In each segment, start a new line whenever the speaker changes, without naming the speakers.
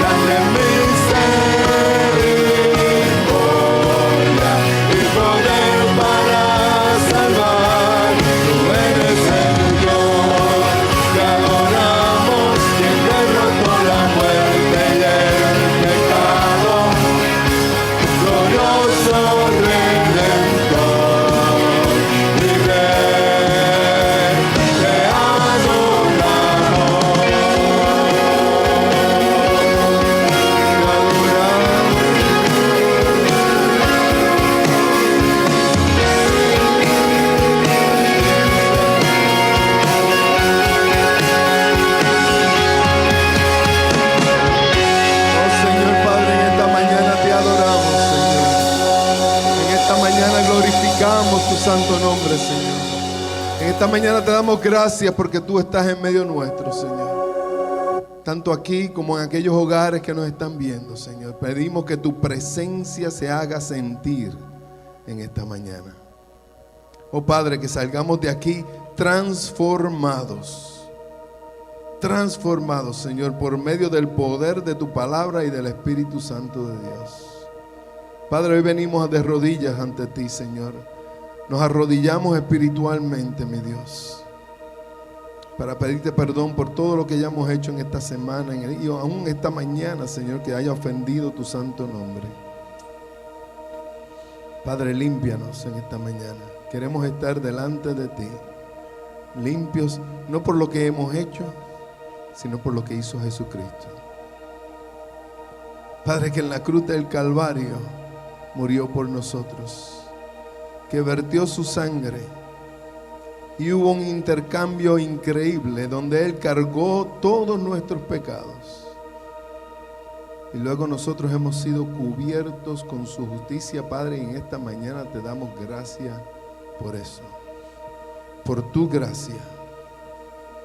grande misericordia y poder para salvar. Tú eres el Dios que adoramos, quien derrotó la muerte y el pecado. Glorioso Redentor, mi Rey, te adoramos, te Oh Señor Padre, en esta mañana te adoramos, Señor. En esta mañana glorificamos tu santo nombre, Señor. En esta mañana te damos gracias porque tú estás en medio nuestro, Señor. Tanto aquí como en aquellos hogares que nos están viendo, Señor. Pedimos que tu presencia se haga sentir en esta mañana. Oh Padre, que salgamos de aquí transformados. Transformados, Señor, por medio del poder de tu palabra y del Espíritu Santo de Dios. Padre, hoy venimos de rodillas ante ti, Señor. Nos arrodillamos espiritualmente, mi Dios, para pedirte perdón por todo lo que hayamos hecho en esta semana y aún esta mañana, Señor, que haya ofendido tu santo nombre. Padre, límpianos en esta mañana. Queremos estar delante de ti, limpios, no por lo que hemos hecho, sino por lo que hizo Jesucristo. Padre, que en la cruz del Calvario murió por nosotros, que vertió su sangre y hubo un intercambio increíble donde Él cargó todos nuestros pecados y luego nosotros hemos sido cubiertos con su justicia, Padre, y en esta mañana te damos gracias por eso, por tu gracia,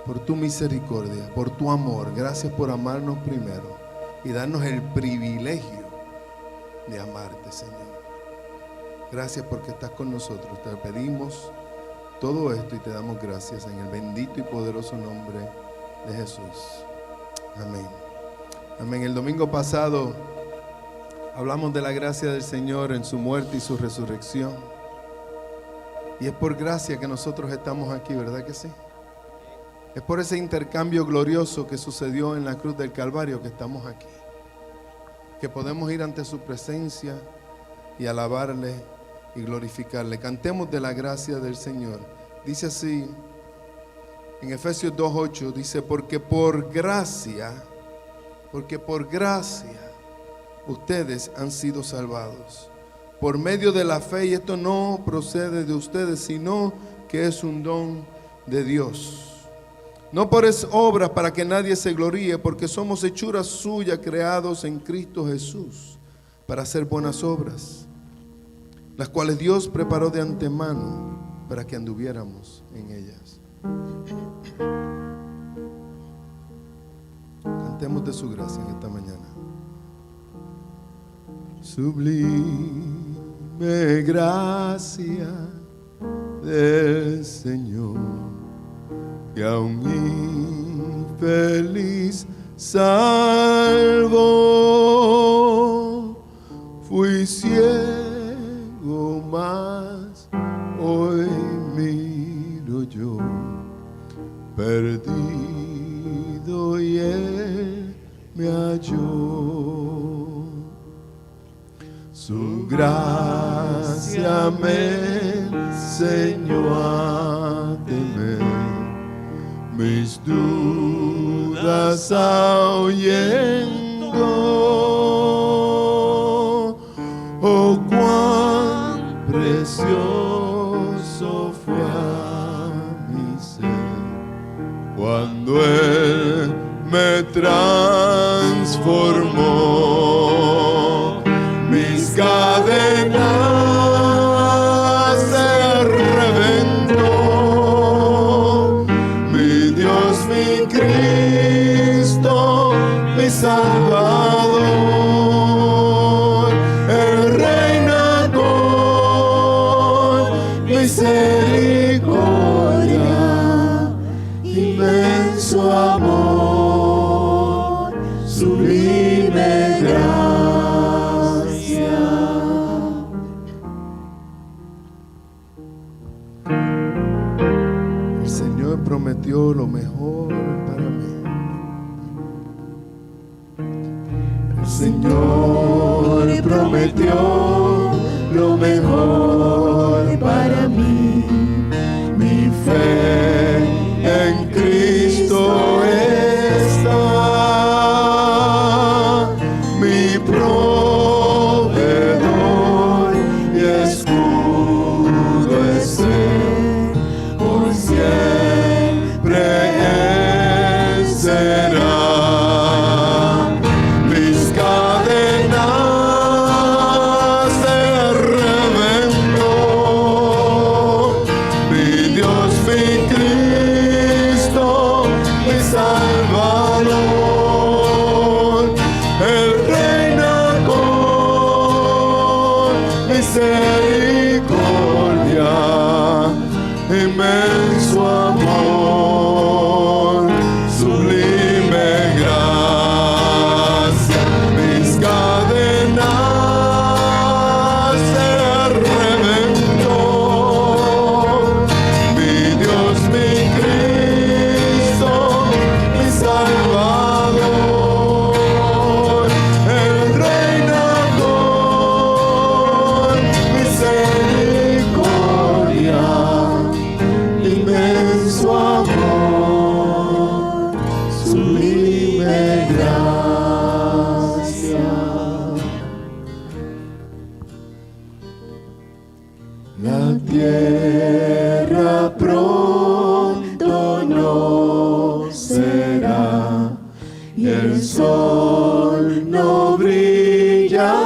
por tu misericordia, por tu amor. Gracias por amarnos primero y darnos el privilegio de amarte, Señor. Gracias porque estás con nosotros. Te pedimos todo esto y te damos gracias en el bendito y poderoso nombre de Jesús. Amén. Amén. El domingo pasado hablamos de la gracia del Señor en su muerte y su resurrección. Y es por gracia que nosotros estamos aquí, ¿verdad que sí? Es por ese intercambio glorioso que sucedió en la cruz del Calvario que estamos aquí. Que podemos ir ante su presencia y alabarle y glorificarle. Cantemos de la gracia del Señor. Dice así, en Efesios 2:8, dice, porque por gracia ustedes han sido salvados. Por medio de la fe, y esto no procede de ustedes, sino que es un don de Dios. No por obras para que nadie se gloríe, porque somos hechura suya, creados en Cristo Jesús, para hacer buenas obras, las cuales Dios preparó de antemano para que anduviéramos en ellas. Cantemos de su gracia en esta mañana. Sublime gracia del Señor, que a un infeliz salvo. Fui ciego, mas hoy miro yo, perdido y Él me halló. Su gracia me enseñó a temer, mis dudas ahuyentó. Oh, cuán precioso fue a mi ser cuando Él me transformó. Mis cadenas se reventó. Mi Dios, mi Cristo, mi Salvador, Él reina con misericordia, inmenso amor, sublime prometió lo mejor para mí. El Señor prometió lo mejor para mí. Mi fe en Cristo está, mi proveedor y escudo es Él, por siempre Él será. Mis cadenas se reventó, mi Dios, mi Cristo, mi Salvador, Él reina con misericordia, inmenso amor, sublime gracia. Mis cadenas se reventó, mi Dios, mi Cristo, mi Salvador, Él reina con misericordia, inmenso amor, sublime gracia. La tierra pronto no será y el sol no brillará,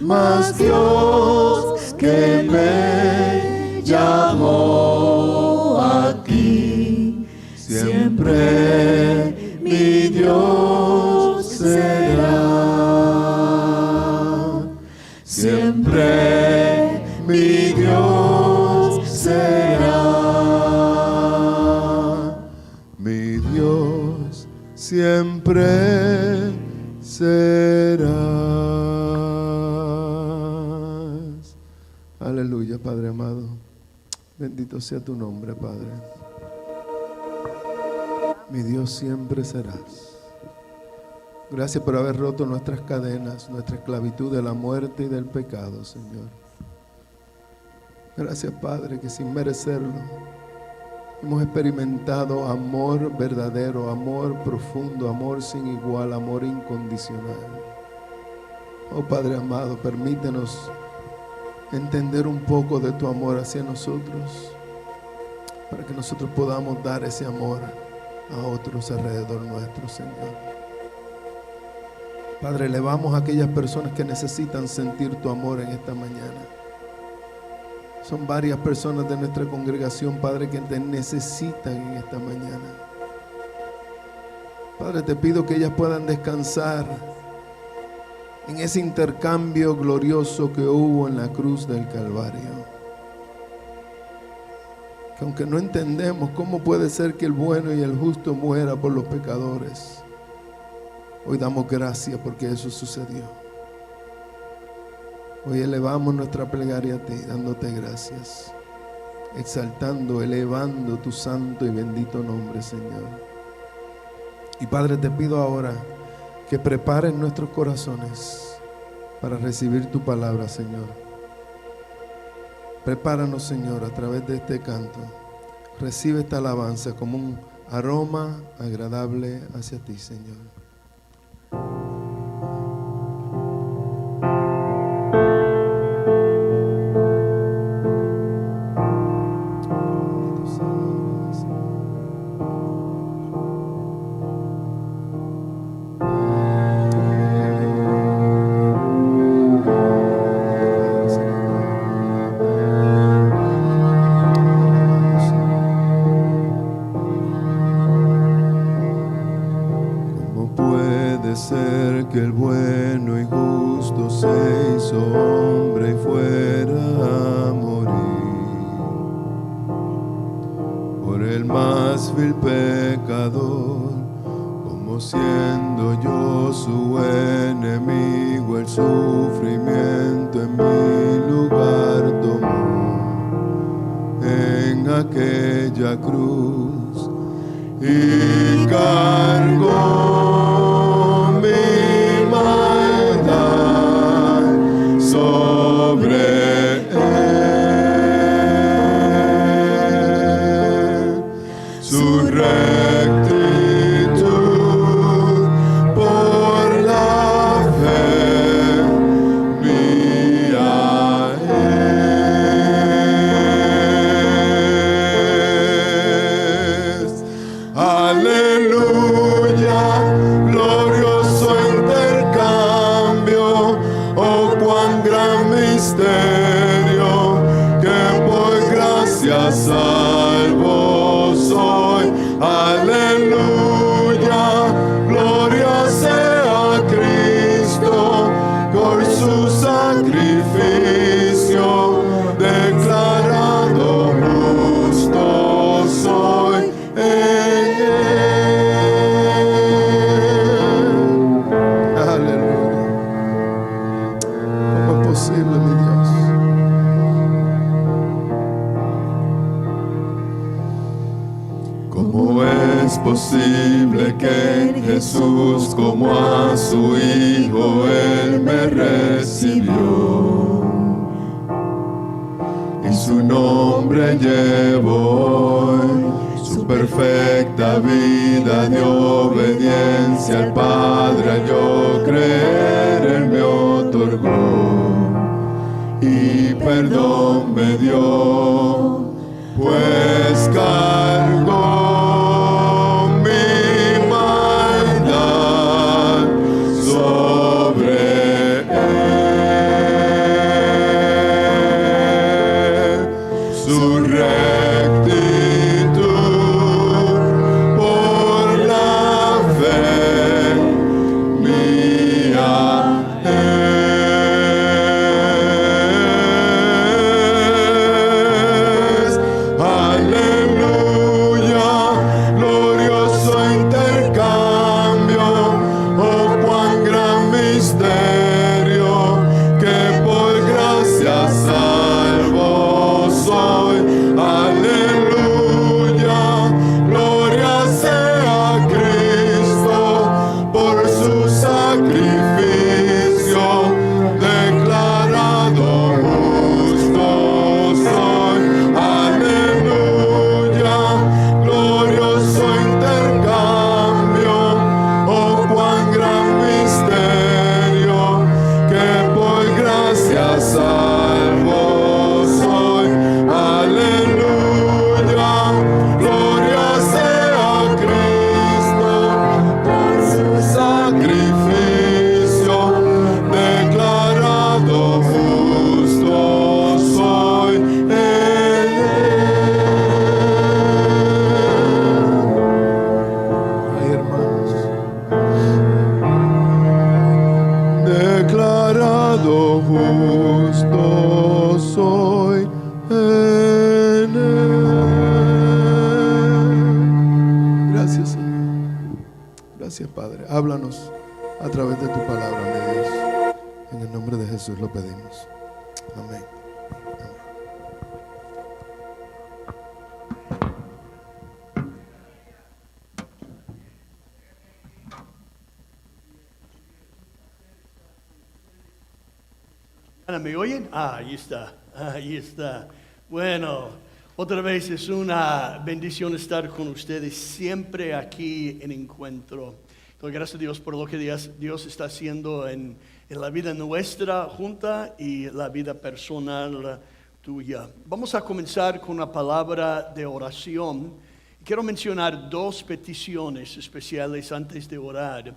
mas Dios que me llamó aquí, siempre mi Dios será, siempre mi Dios será, mi Dios siempre será. Aleluya, Padre amado. Bendito sea tu nombre, Padre. Mi Dios siempre serás. Gracias por haber roto nuestras cadenas, nuestra esclavitud de la muerte y del pecado, Señor. Gracias, Padre, que sin merecerlo hemos experimentado amor verdadero, amor profundo, amor sin igual, amor incondicional. Oh Padre amado, permítenos entender un poco de tu amor hacia nosotros, para que nosotros podamos dar ese amor a otros alrededor nuestro, Señor. Padre, elevamos a aquellas personas que necesitan sentir tu amor en esta mañana. Son varias personas de nuestra congregación, Padre, que te necesitan en esta mañana. Padre, te pido que ellas puedan descansar en ese intercambio glorioso que hubo en la cruz del Calvario. Que aunque no entendemos cómo puede ser que el bueno y el justo muera por los pecadores, hoy damos gracias porque eso sucedió. Hoy elevamos nuestra plegaria a ti, dándote gracias, exaltando, elevando tu santo y bendito nombre, Señor. Y Padre, te pido ahora que prepares nuestros corazones para recibir tu palabra, Señor. Prepáranos, Señor, a través de este canto. Recibe esta alabanza como un aroma agradable hacia ti, Señor. Que el bueno y justo se hizo hombre y fuera a morir por el más vil pecador, como siendo yo su enemigo, el sufrimiento en mi lugar tomó. aquella cruz y cargó mi maldad sobre él. Su rectitud por la fe mía es. Aleluya, glorioso intercambio, oh cuán gran misterio, que por gracia salvo soy. Aleluya, gloria sea Cristo, por su sacrificio, declarado justo soy en él. Aleluya. ¿Cómo es posible, mi Dios? ¿Cómo es posible que en Jesús, como a su Hijo, Él me recibió? Y su nombre llevo hoy, su perfecta vida de obediencia al Padre, al yo creer, Él me otorgó y perdón me dio, pues cargó mi maldad sobre él. Su rectitud por la fe mía es. Aleluya, glorioso intercambio, oh cuán gran misterio, que por gracia salvo soy. Aleluya, gloria sea Cristo, por su sacrificio, declarado justo soy. Aleluya, glorioso intercambio, oh cuán gran misterio, que por gracia salvo soy. Aleluya, gloria sea Cristo, por su sacrificio, declarado justo soy en él. Ay, hermanos, declarado justo soy en él. Gracias, Señor. Gracias, Padre. Háblanos a través de tu palabra, mi Dios. En el nombre de Jesús lo pedimos. Amén.
¿Me oyen? Ahí está, ahí está. Bueno, otra vez es una bendición estar con ustedes siempre aquí en Encuentro. Doy gracias a Dios por lo que Dios está haciendo en la vida nuestra junta y la vida personal tuya. Vamos a comenzar con una palabra de oración. Quiero mencionar dos peticiones especiales antes de orar.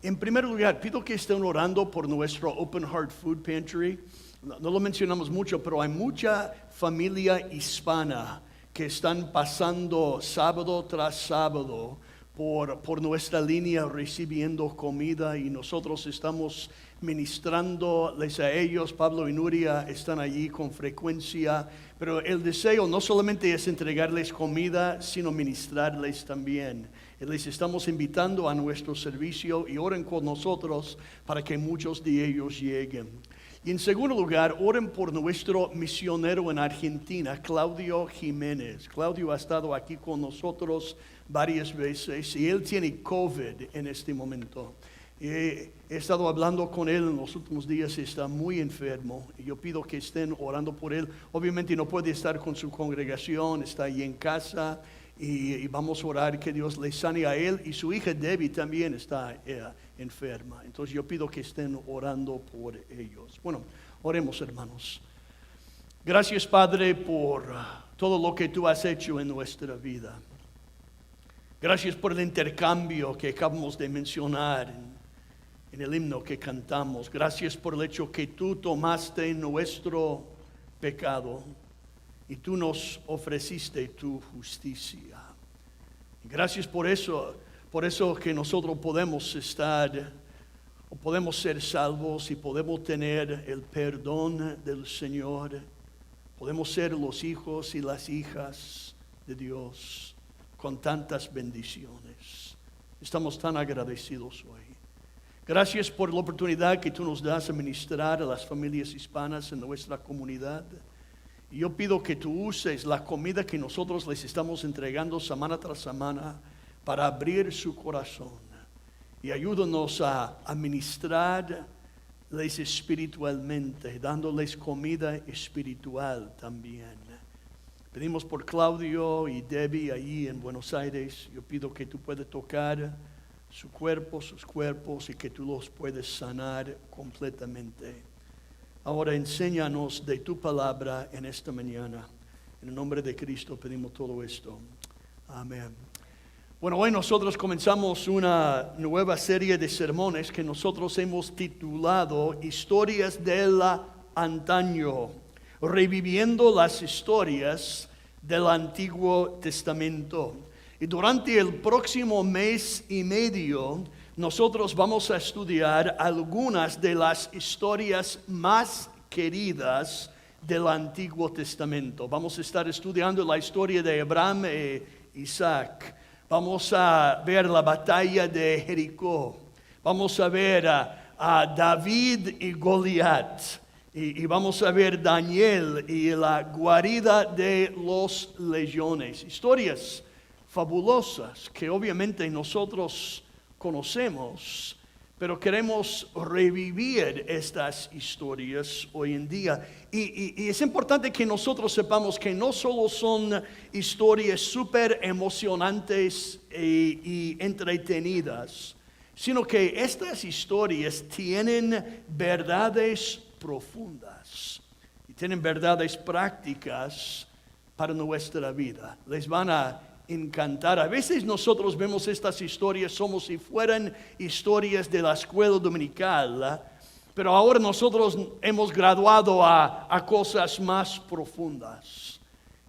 En primer lugar, pido que estén orando por nuestro Open Heart Food Pantry. No lo mencionamos mucho, pero hay mucha familia hispana que están pasando sábado tras sábado por nuestra línea recibiendo comida, y nosotros estamos ministrándoles a ellos. Pablo y Nuria están allí con frecuencia, pero el deseo no solamente es entregarles comida, sino ministrarles también. Les estamos invitando a nuestro servicio y oren con nosotros para que muchos de ellos lleguen. Y en segundo lugar, oren por nuestro misionero en Argentina, Claudio Jiménez. Claudio ha estado aquí con nosotros varias veces y él tiene COVID en este momento. He estado hablando con él en los últimos días y está muy enfermo. Y yo pido que estén orando por él. Obviamente no puede estar con su congregación, está ahí en casa. Y vamos a orar que Dios le sane a él. Y su hija Debbie también está enferma. Entonces yo pido que estén orando por ellos. Bueno, oremos, hermanos. Gracias, Padre, por todo lo que tú has hecho en nuestra vida. Gracias por el intercambio que acabamos de mencionar en el himno que cantamos. Gracias por el hecho que tú tomaste nuestro pecado y tú nos ofreciste tu justicia. Gracias por eso que nosotros podemos estar o podemos ser salvos y podemos tener el perdón del Señor. Podemos ser los hijos y las hijas de Dios con tantas bendiciones. Estamos tan agradecidos hoy. Gracias por la oportunidad que tú nos das a ministrar a las familias hispanas en nuestra comunidad. Y yo pido que tú uses la comida que nosotros les estamos entregando semana tras semana para abrir su corazón. Y ayúdanos a ministrarles espiritualmente, dándoles comida espiritual también. Pedimos por Claudio y Debbie allí en Buenos Aires. Yo pido que tú puedas tocar su cuerpo, sus cuerpos y que tú los puedes sanar completamente. Ahora enséñanos de tu palabra en esta mañana. En el nombre de Cristo pedimos todo esto. Amén. Bueno, hoy nosotros comenzamos una nueva serie de sermones que nosotros hemos titulado Historias del Antaño, reviviendo las historias del Antiguo Testamento. Y durante el próximo mes y medio, nosotros vamos a estudiar algunas de las historias más queridas del Antiguo Testamento. Vamos a estar estudiando la historia de Abraham e Isaac. Vamos a ver la batalla de Jericó. Vamos a ver a David y Goliat. Y vamos a ver Daniel y la guarida de los leones. Historias fabulosas que obviamente nosotros conocemos, pero queremos revivir estas historias hoy en día. Y es importante que nosotros sepamos que no solo son historias súper emocionantes y entretenidas, sino que estas historias tienen verdades profundas y tienen verdades prácticas para nuestra vida. Les van a encantar. A veces nosotros vemos estas historias como si fueran historias de la escuela dominical, pero ahora nosotros hemos graduado a cosas más profundas.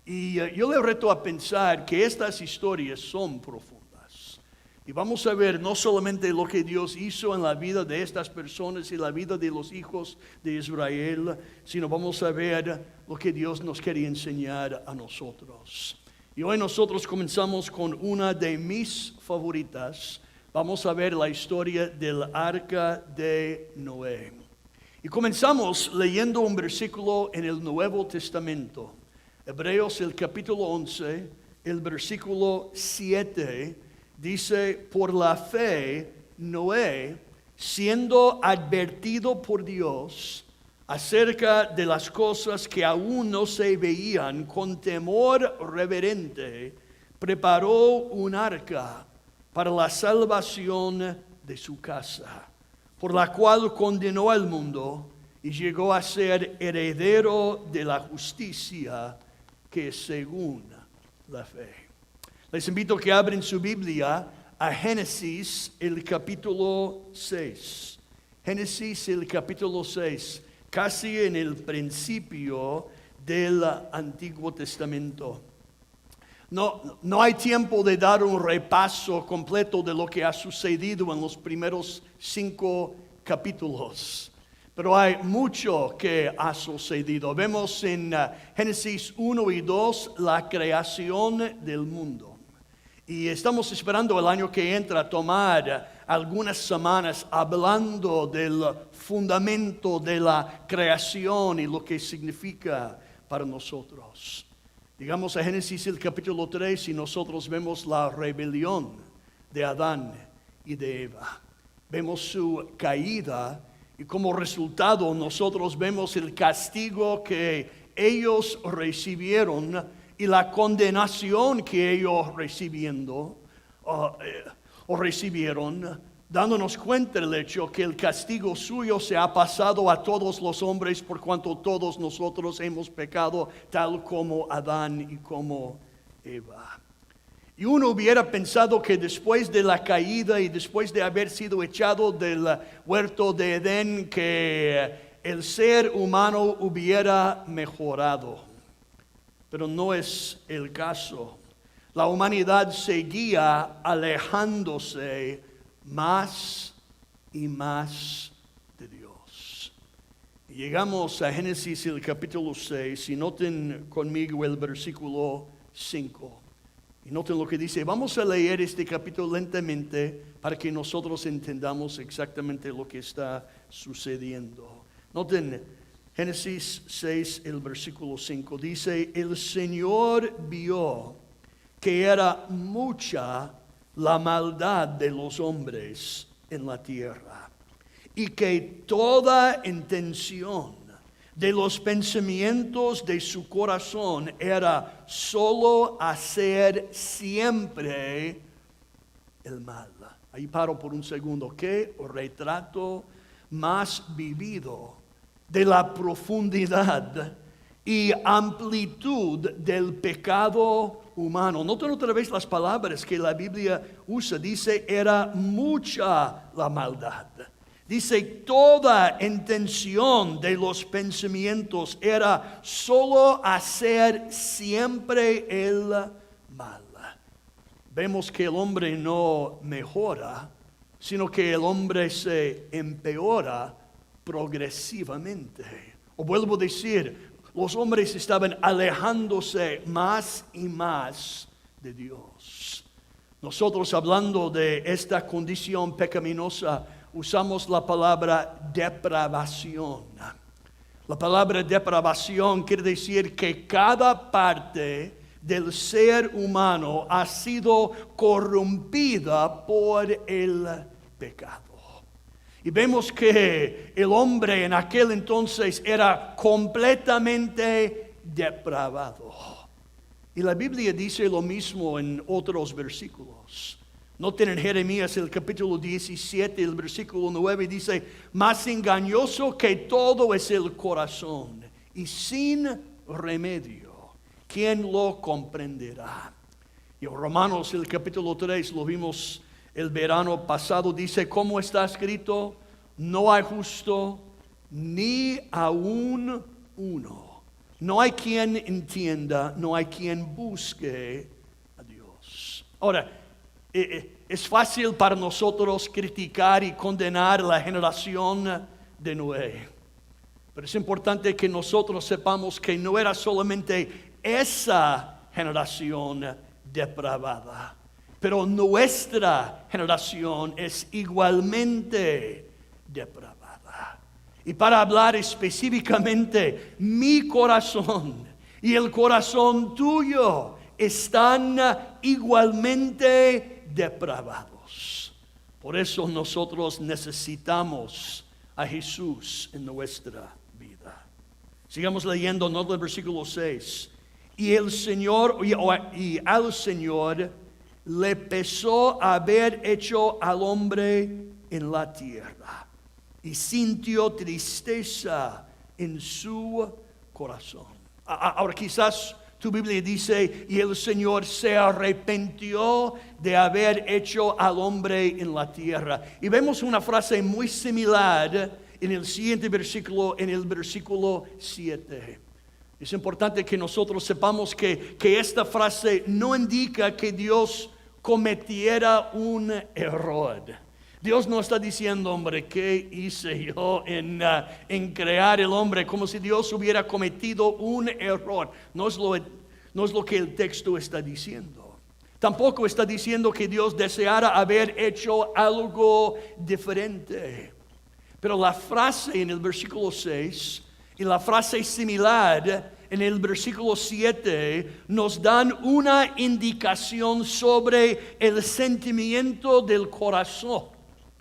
Y yo le reto a pensar que estas historias son profundas. Y vamos a ver no solamente lo que Dios hizo en la vida de estas personas y la vida de los hijos de Israel, sino vamos a ver lo que Dios nos quería enseñar a nosotros. Y hoy nosotros comenzamos con una de mis favoritas. Vamos a ver la historia del arca de Noé. Y comenzamos leyendo un versículo en el Nuevo Testamento. Hebreos, el capítulo 11, el versículo 7, dice: por la fe, Noé, siendo advertido por Dios acerca de las cosas que aún no se veían, con temor reverente, preparó un arca para la salvación de su casa, por la cual condenó al mundo y llegó a ser heredero de la justicia que es según la fe. Les invito a que abren su Biblia a Génesis, el capítulo 6. Génesis, el capítulo 6. Casi en el principio del Antiguo Testamento. No hay tiempo de dar un repaso completo de lo que ha sucedido en los primeros 5 capítulos. Pero hay mucho que ha sucedido. Vemos en Génesis 1 y 2 la creación del mundo. Y estamos esperando el año que entra tomar algunas semanas hablando del fundamento de la creación y lo que significa para nosotros. Digamos a Génesis el capítulo 3 y nosotros vemos la rebelión de Adán y de Eva. Vemos su caída y como resultado nosotros vemos el castigo que ellos recibieron y la condenación que ellos recibieron, dándonos cuenta del hecho que el castigo suyo se ha pasado a todos los hombres por cuanto todos nosotros hemos pecado tal como Adán y como Eva. Y uno hubiera pensado que después de la caída y después de haber sido echado del huerto de Edén, que el ser humano hubiera mejorado. Pero no es el caso. La humanidad seguía alejándose más y más de Dios. Y llegamos a Génesis el capítulo 6 y noten conmigo el versículo 5. Y noten lo que dice. Vamos a leer este capítulo lentamente para que nosotros entendamos exactamente lo que está sucediendo. Noten Génesis 6, el versículo 5. Dice, el Señor vio que era mucha la maldad de los hombres en la tierra, y que toda intención de los pensamientos de su corazón era solo hacer siempre el mal. Ahí paro por un segundo. Qué retrato más vivido de la profundidad y amplitud del pecado humano. Noten otra vez las palabras que la Biblia usa. Dice, era mucha la maldad. Dice, toda intención de los pensamientos era solo hacer siempre el mal. Vemos que el hombre no mejora, sino que el hombre se empeora progresivamente. O vuelvo a decir, los hombres estaban alejándose más y más de Dios. Nosotros hablando de esta condición pecaminosa, usamos la palabra depravación. La palabra depravación quiere decir que cada parte del ser humano ha sido corrompida por el pecado. Y vemos que el hombre en aquel entonces era completamente depravado. Y la Biblia dice lo mismo en otros versículos. Noten en Jeremías el capítulo 17, el versículo 9 dice, más engañoso que todo es el corazón y sin remedio, ¿quién lo comprenderá? Y en Romanos el capítulo 3 lo vimos el verano pasado, dice, ¿cómo está escrito? No hay justo ni aún uno. No hay quien entienda, no hay quien busque a Dios. Ahora, es fácil para nosotros criticar y condenar la generación de Noé. Pero es importante que nosotros sepamos que no era solamente esa generación depravada, pero nuestra generación es igualmente depravada. Y para hablar específicamente, mi corazón y el corazón tuyo están igualmente depravados. Por eso nosotros necesitamos a Jesús en nuestra vida. Sigamos leyendo, nota el versículo 6. Y el Señor, y al Señor le pesó haber hecho al hombre en la tierra, y sintió tristeza en su corazón. Ahora quizás tu Biblia dice, y el Señor se arrepintió de haber hecho al hombre en la tierra. Y vemos una frase muy similar en el siguiente versículo, en el versículo 7. Es importante que nosotros sepamos que esta frase no indica que Dios cometiera un error. Dios no está diciendo, hombre, ¿qué hice yo en crear el hombre? Como si Dios hubiera cometido un error. No es lo que el texto está diciendo. Tampoco está diciendo que Dios deseara haber hecho algo diferente. Pero la frase en el versículo 6 y la frase similar en el versículo 7 nos dan una indicación sobre el sentimiento del corazón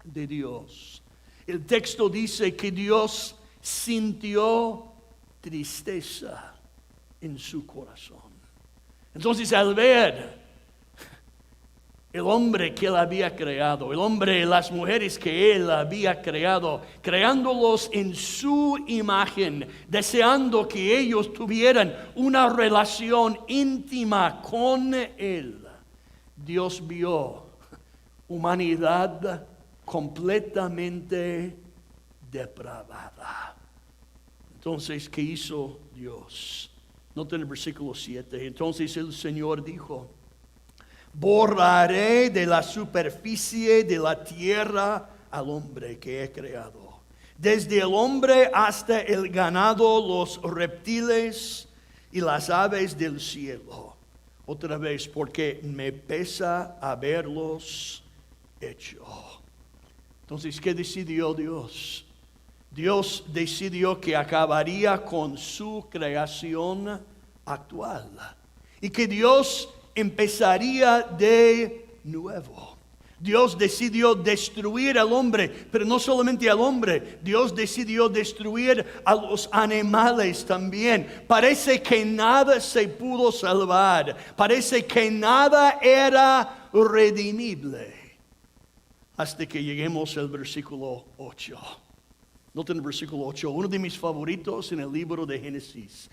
de Dios. El texto dice que Dios sintió tristeza en su corazón. Entonces, al ver el hombre que él había creado, el hombre y las mujeres que él había creado, creándolos en su imagen, deseando que ellos tuvieran una relación íntima con él, Dios vio humanidad completamente depravada. Entonces, ¿qué hizo Dios? Nota en el versículo 7. Entonces el Señor dijo: borraré de la superficie de la tierra al hombre que he creado, desde el hombre hasta el ganado, los reptiles y las aves del cielo. Otra vez, porque me pesa haberlos hecho. Entonces, ¿qué decidió Dios? Dios decidió que acabaría con su creación actual y que Dios empezaría de nuevo. Dios decidió destruir al hombre, pero no solamente al hombre. Dios decidió destruir a los animales también. Parece que nada se pudo salvar. Parece que nada era redimible. Hasta que lleguemos al versículo 8. Noten el versículo 8, uno de mis favoritos en el libro de Génesis.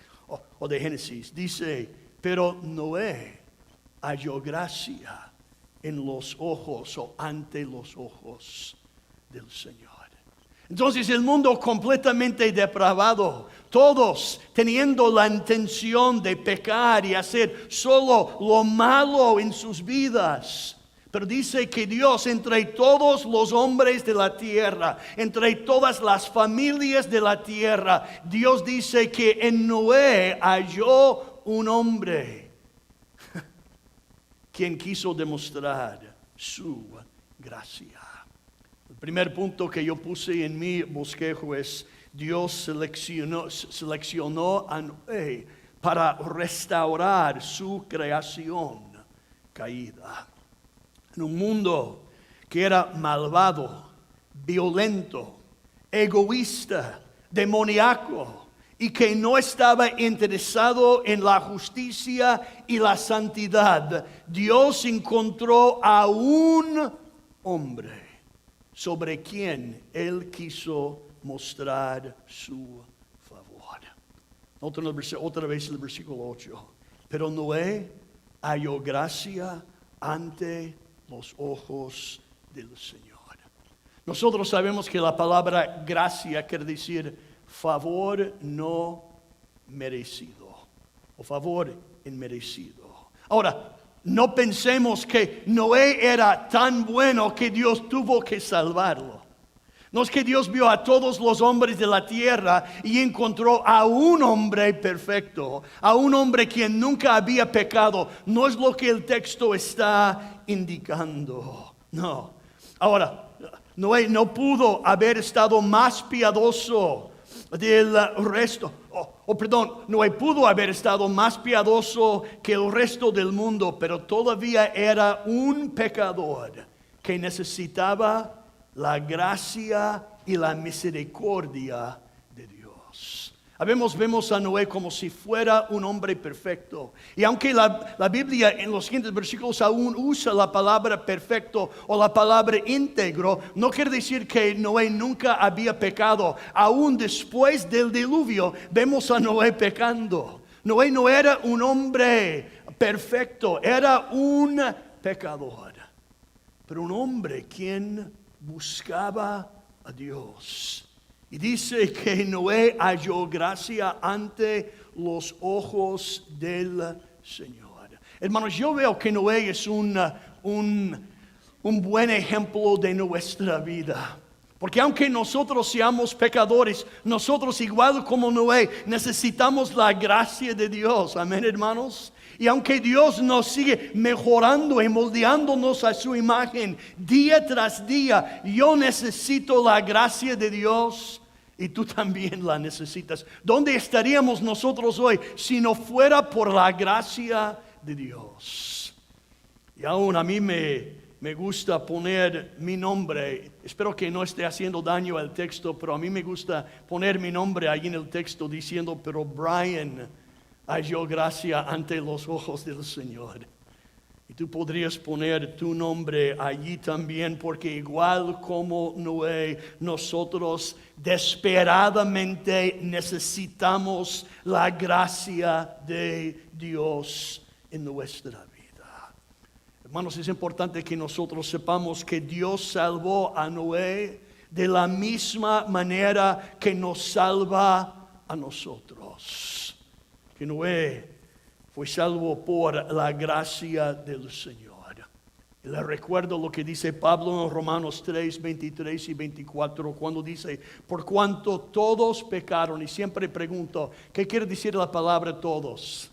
O de Génesis. Dice: pero Noé halló gracia en los ojos o ante los ojos del Señor. Entonces el mundo completamente depravado, todos teniendo la intención de pecar y hacer solo lo malo en sus vidas. Pero dice que Dios, entre todos los hombres de la tierra, entre todas las familias de la tierra, Dios dice que en Noé halló un hombre quien quiso demostrar su gracia. El primer punto que yo puse en mi bosquejo es: Dios seleccionó a Noé para restaurar su creación caída. En un mundo que era malvado, violento, egoísta, demoníaco, y que no estaba interesado en la justicia y la santidad, Dios encontró a un hombre sobre quien Él quiso mostrar su favor. Otra vez el versículo 8. Pero Noé halló gracia ante los ojos del Señor. Nosotros sabemos que la palabra gracia quiere decir favor no merecido o favor inmerecido. Ahora, no pensemos que Noé era tan bueno que Dios tuvo que salvarlo. No es que Dios vio a todos los hombres de la tierra y encontró a un hombre perfecto, a un hombre quien nunca había pecado. No es lo que el texto está indicando. No. Ahora, Noé no pudo haber estado más piadoso del resto. Noé pudo haber estado más piadoso que el resto del mundo, pero todavía era un pecador que necesitaba la gracia y la misericordia de Dios. Vemos a Noé como si fuera un hombre perfecto. Y aunque la Biblia en los siguientes versículos aún usa la palabra perfecto o la palabra íntegro, no quiere decir que Noé nunca había pecado. Aún después del diluvio vemos a Noé pecando. Noé no era un hombre perfecto, era un pecador. Pero un hombre quien buscaba a Dios. Y dice que Noé halló gracia ante los ojos del Señor. Hermanos, yo veo que Noé es un buen ejemplo de nuestra vida. Porque aunque nosotros seamos pecadores, nosotros igual como Noé necesitamos la gracia de Dios. Amén, hermanos. Y aunque Dios nos sigue mejorando y moldeándonos a su imagen día tras día, yo necesito la gracia de Dios y tú también la necesitas. ¿Dónde estaríamos nosotros hoy si no fuera por la gracia de Dios? Y aún a mí me gusta poner mi nombre. Espero que no esté haciendo daño al texto, pero a mí me gusta poner mi nombre ahí en el texto diciendo, pero Brian halló gracia ante los ojos del Señor. Y tú podrías poner tu nombre allí también, porque igual como Noé, nosotros desesperadamente necesitamos la gracia de Dios en nuestra vida. Hermanos, es importante que nosotros sepamos que Dios salvó a Noé de la misma manera que nos salva a nosotros. Que Noé fue salvo por la gracia del Señor. Y le recuerdo lo que dice Pablo en Romanos 3, 23 y 24, cuando dice, por cuanto todos pecaron. Y siempre pregunto, ¿qué quiere decir la palabra todos?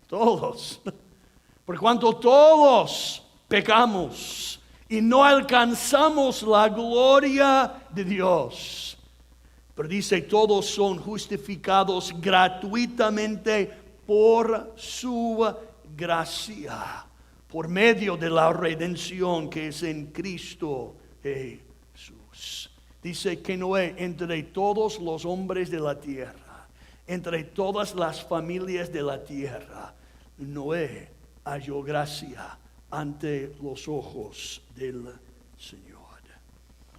Todos. Por cuanto todos pecamos y no alcanzamos la gloria de Dios. Pero dice, todos son justificados gratuitamente por su gracia, por medio de la redención que es en Cristo Jesús. Dice que Noé, entre todos los hombres de la tierra, entre todas las familias de la tierra, Noé halló gracia ante los ojos del Señor.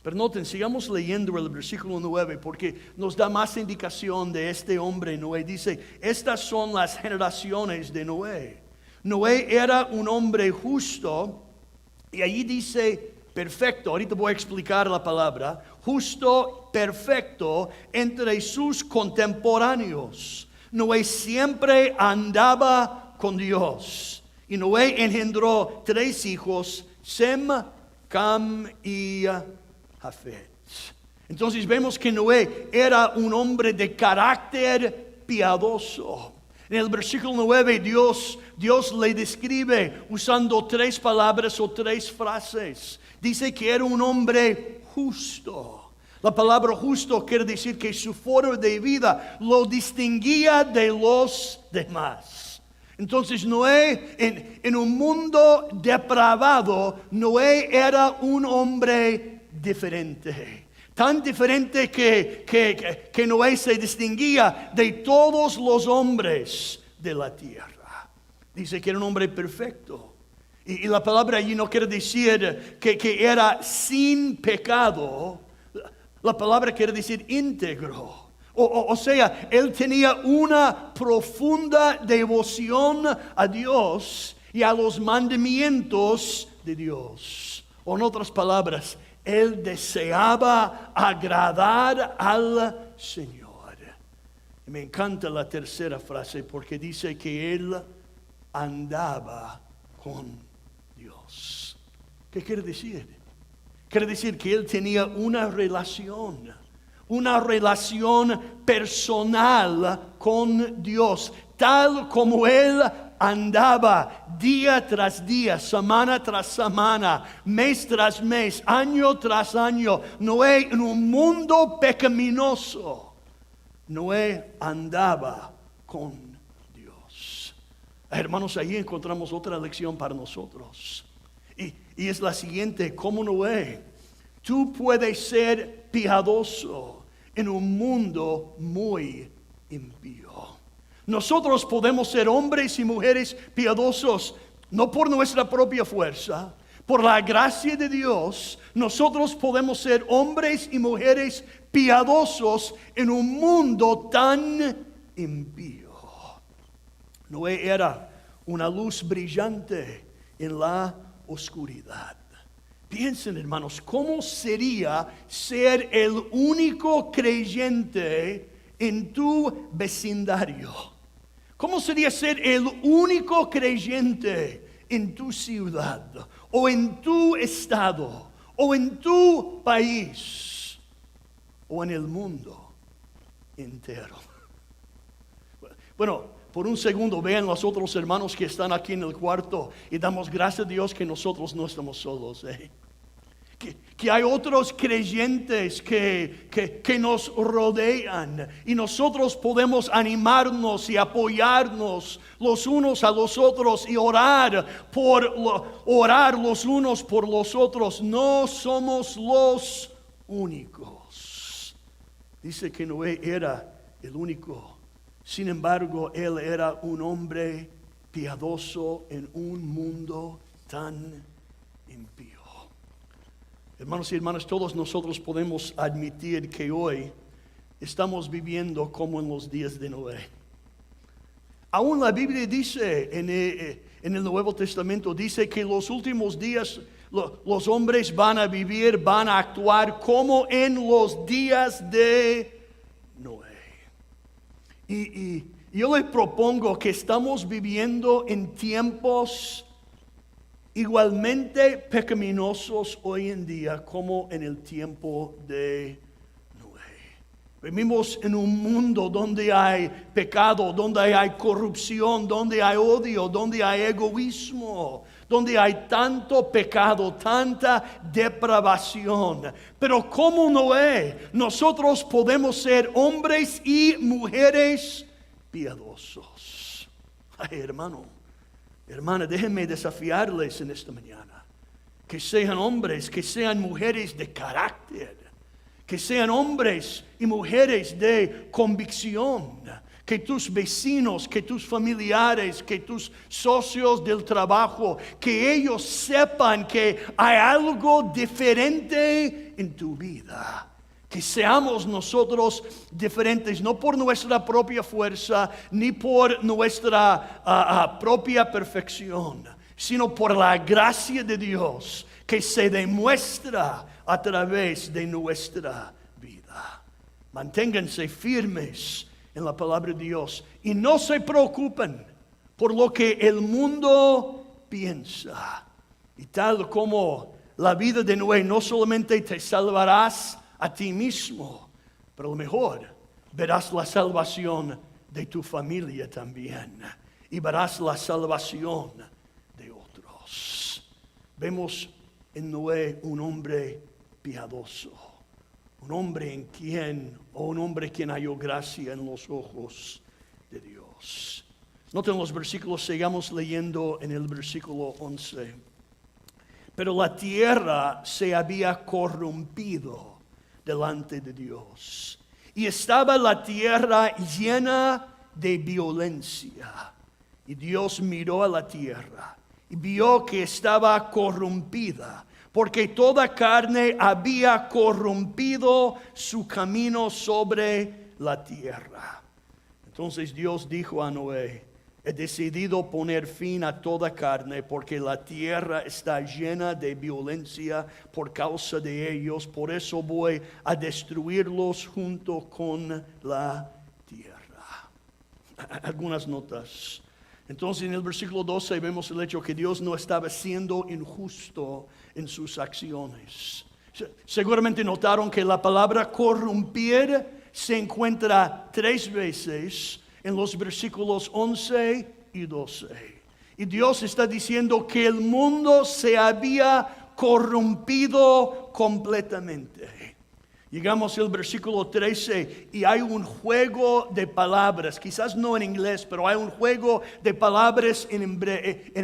Pero noten, sigamos leyendo el versículo 9 porque nos da más indicación de este hombre Noé. Dice, estas son las generaciones de Noé. Noé era un hombre justo y allí dice perfecto. Ahorita voy a explicar la palabra. Justo, perfecto entre sus contemporáneos. Noé siempre andaba con Dios. Y Noé engendró 3 hijos, Sem, Cam y Jafet. Entonces vemos que Noé era un hombre de carácter piadoso. En el versículo 9 Dios le describe usando 3 palabras o 3 frases. Dice que era un hombre justo. La palabra justo quiere decir que su forma de vida lo distinguía de los demás. Entonces Noé, en un mundo depravado, Noé era un hombre diferente. Tan diferente que Noé se distinguía de todos los hombres de la tierra. Dice que era un hombre perfecto. Y la palabra allí no quiere decir que era sin pecado. La palabra quiere decir íntegro. O sea, él tenía una profunda devoción a Dios y a los mandamientos de Dios. O en otras palabras, él deseaba agradar al Señor. Y me encanta la tercera frase porque dice que él andaba con Dios. ¿Qué quiere decir? Quiere decir que él tenía una relación personal con Dios, tal como él andaba día tras día, semana tras semana, mes tras mes, año tras año. Noé, en un mundo pecaminoso, Noé andaba con Dios. Hermanos, ahí encontramos otra lección para nosotros. Y es la siguiente: como Noé, tú puedes ser piadoso en un mundo muy impío. Nosotros podemos ser hombres y mujeres piadosos, no por nuestra propia fuerza, por la gracia de Dios. Nosotros podemos ser hombres y mujeres piadosos en un mundo tan impío. Noé era una luz brillante en la oscuridad. Piensen, hermanos, ¿cómo sería ser el único creyente en tu vecindario? ¿Cómo sería ser el único creyente en tu ciudad, o en tu estado, o en tu país? o en el mundo entero. Bueno, por un segundo vean los otros hermanos que están aquí en el cuarto y damos gracias a Dios que nosotros no estamos solos. Que hay otros creyentes que nos rodean y nosotros podemos animarnos y apoyarnos los unos a los otros y orar los unos por los otros. No somos los únicos. Dice que Noé era el único. Sin embargo, él era un hombre piadoso en un mundo tan impío. Hermanos y hermanas, todos nosotros podemos admitir que hoy estamos viviendo como en los días de Noé. Aún la Biblia dice en el Nuevo Testamento, dice que los últimos días los hombres van a vivir, van a actuar como en los días de Noé. Y yo le propongo que estamos viviendo en tiempos igualmente pecaminosos hoy en día como en el tiempo de Noé. Vivimos en un mundo donde hay pecado, donde hay corrupción, donde hay odio, donde hay egoísmo, donde hay tanto pecado, tanta depravación. Pero como Noé, nosotros podemos ser hombres y mujeres piadosos. Ay, hermana, déjenme desafiarles en esta mañana. Que sean hombres, que sean mujeres de carácter, que sean hombres y mujeres de convicción. Que tus vecinos, que tus familiares, que tus socios del trabajo, que ellos sepan que hay algo diferente en tu vida. Que seamos nosotros diferentes, no por nuestra propia fuerza, ni por nuestra propia perfección, sino por la gracia de Dios que se demuestra a través de nuestra vida. Manténganse firmes en la palabra de Dios y no se preocupen por lo que el mundo piensa. Y tal como la vida de Noé, no solamente te salvarás a ti mismo, pero a lo mejor verás la salvación de tu familia también y verás la salvación de otros. Vemos en Noé un hombre piadoso, un hombre quien halló gracia en los ojos de Dios. Noten los versículos, sigamos leyendo en el versículo 11. Pero la tierra se había corrompido delante de Dios, y estaba la tierra llena de violencia. Y Dios miró a la tierra y vio que estaba corrompida, porque toda carne había corrompido su camino sobre la tierra. Entonces Dios dijo a Noé: he decidido poner fin a toda carne, porque la tierra está llena de violencia por causa de ellos. Por eso voy a destruirlos junto con la tierra. Algunas notas. Entonces en el versículo 12 vemos el hecho que Dios no estaba siendo injusto en sus acciones. Seguramente notaron que la palabra corrompir se encuentra 3 veces en los versículos 11 y 12. Y Dios está diciendo que el mundo se había corrompido completamente. Llegamos al versículo 13 y hay un juego de palabras, quizás no en inglés, pero hay un juego de palabras en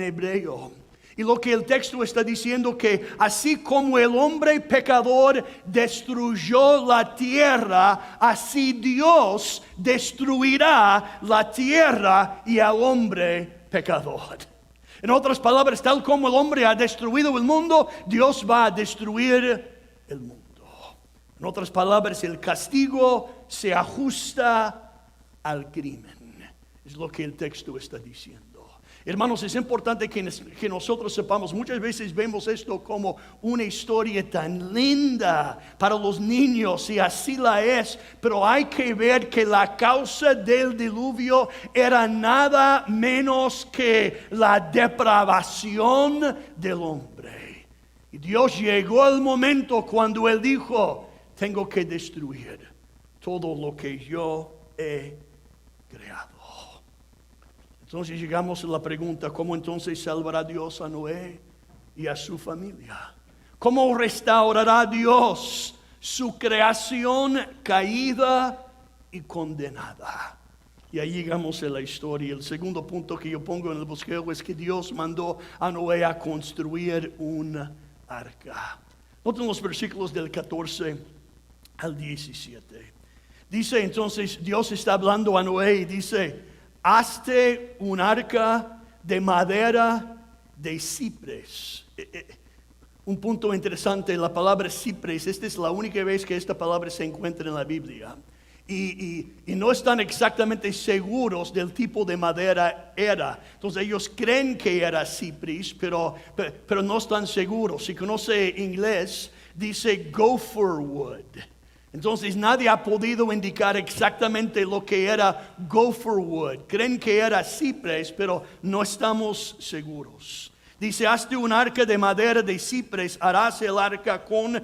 hebreo. Y lo que el texto está diciendo, que así como el hombre pecador destruyó la tierra, así Dios destruirá la tierra y al hombre pecador. En otras palabras, tal como el hombre ha destruido el mundo, Dios va a destruir el mundo. En otras palabras, el castigo se ajusta al crimen. Es lo que el texto está diciendo. Hermanos, es importante que nosotros sepamos, muchas veces vemos esto como una historia tan linda para los niños, y así la es, pero hay que ver que la causa del diluvio era nada menos que la depravación del hombre. Y Dios llegó al momento cuando Él dijo: tengo que destruir todo lo que yo he creado. Entonces llegamos a la pregunta, ¿cómo entonces salvará Dios a Noé y a su familia? ¿Cómo restaurará Dios su creación caída y condenada? Y ahí llegamos a la historia. El segundo punto que yo pongo en el bosquejo es que Dios mandó a Noé a construir un arca. Noten los versículos del 14 al 17. Dice entonces, Dios está hablando a Noé y dice, hazte un arca de madera de ciprés. Un punto interesante, la palabra ciprés, esta es la única vez que esta palabra se encuentra en la Biblia. Y no están exactamente seguros del tipo de madera era. Entonces ellos creen que era ciprés, pero no están seguros. Si conoce inglés, dice gopher wood. Entonces nadie ha podido indicar exactamente lo que era gopher wood. Creen que era ciprés, pero no estamos seguros. Dice, hazte un arca de madera de ciprés, harás el arca con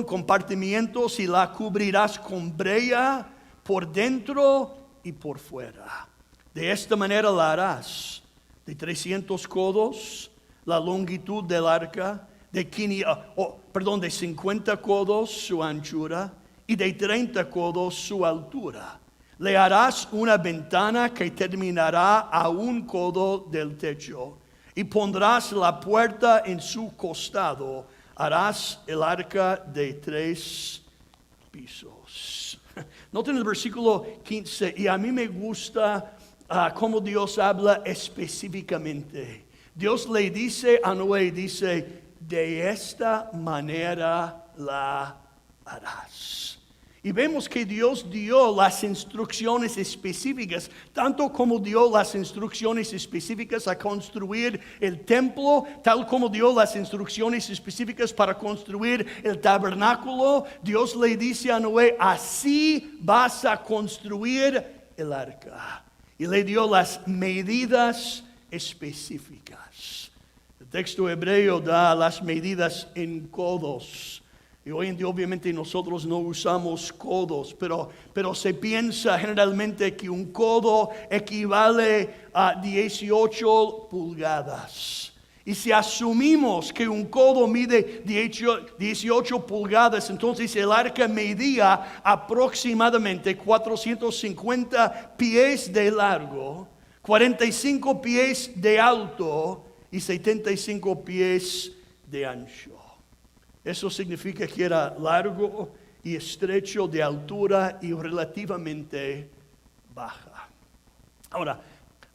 compartimientos y la cubrirás con brea por dentro y por fuera. De esta manera la harás de 300 codos la longitud del arca, de 50 codos su anchura y de 30 codos su altura. Le harás una ventana que terminará a un codo del techo y pondrás la puerta en su costado. Harás el arca de 3 pisos. Noten el versículo 15, y a mí me gusta cómo Dios habla específicamente. Dios le dice a Noé, dice, de esta manera la harás. Y vemos que Dios dio las instrucciones específicas, tanto como dio las instrucciones específicas a construir el templo, tal como dio las instrucciones específicas para construir el tabernáculo. Dios le dice a Noé, así vas a construir el arca. Y le dio las medidas específicas. El texto hebreo da las medidas en codos. Y hoy en día obviamente nosotros no usamos codos, pero se piensa generalmente que un codo equivale a 18 pulgadas. Y si asumimos que un codo mide 18 pulgadas, entonces el arca medía aproximadamente 450 pies de largo, 45 pies de alto y 75 pies de ancho. Eso significa que era largo y estrecho de altura y relativamente baja. Ahora,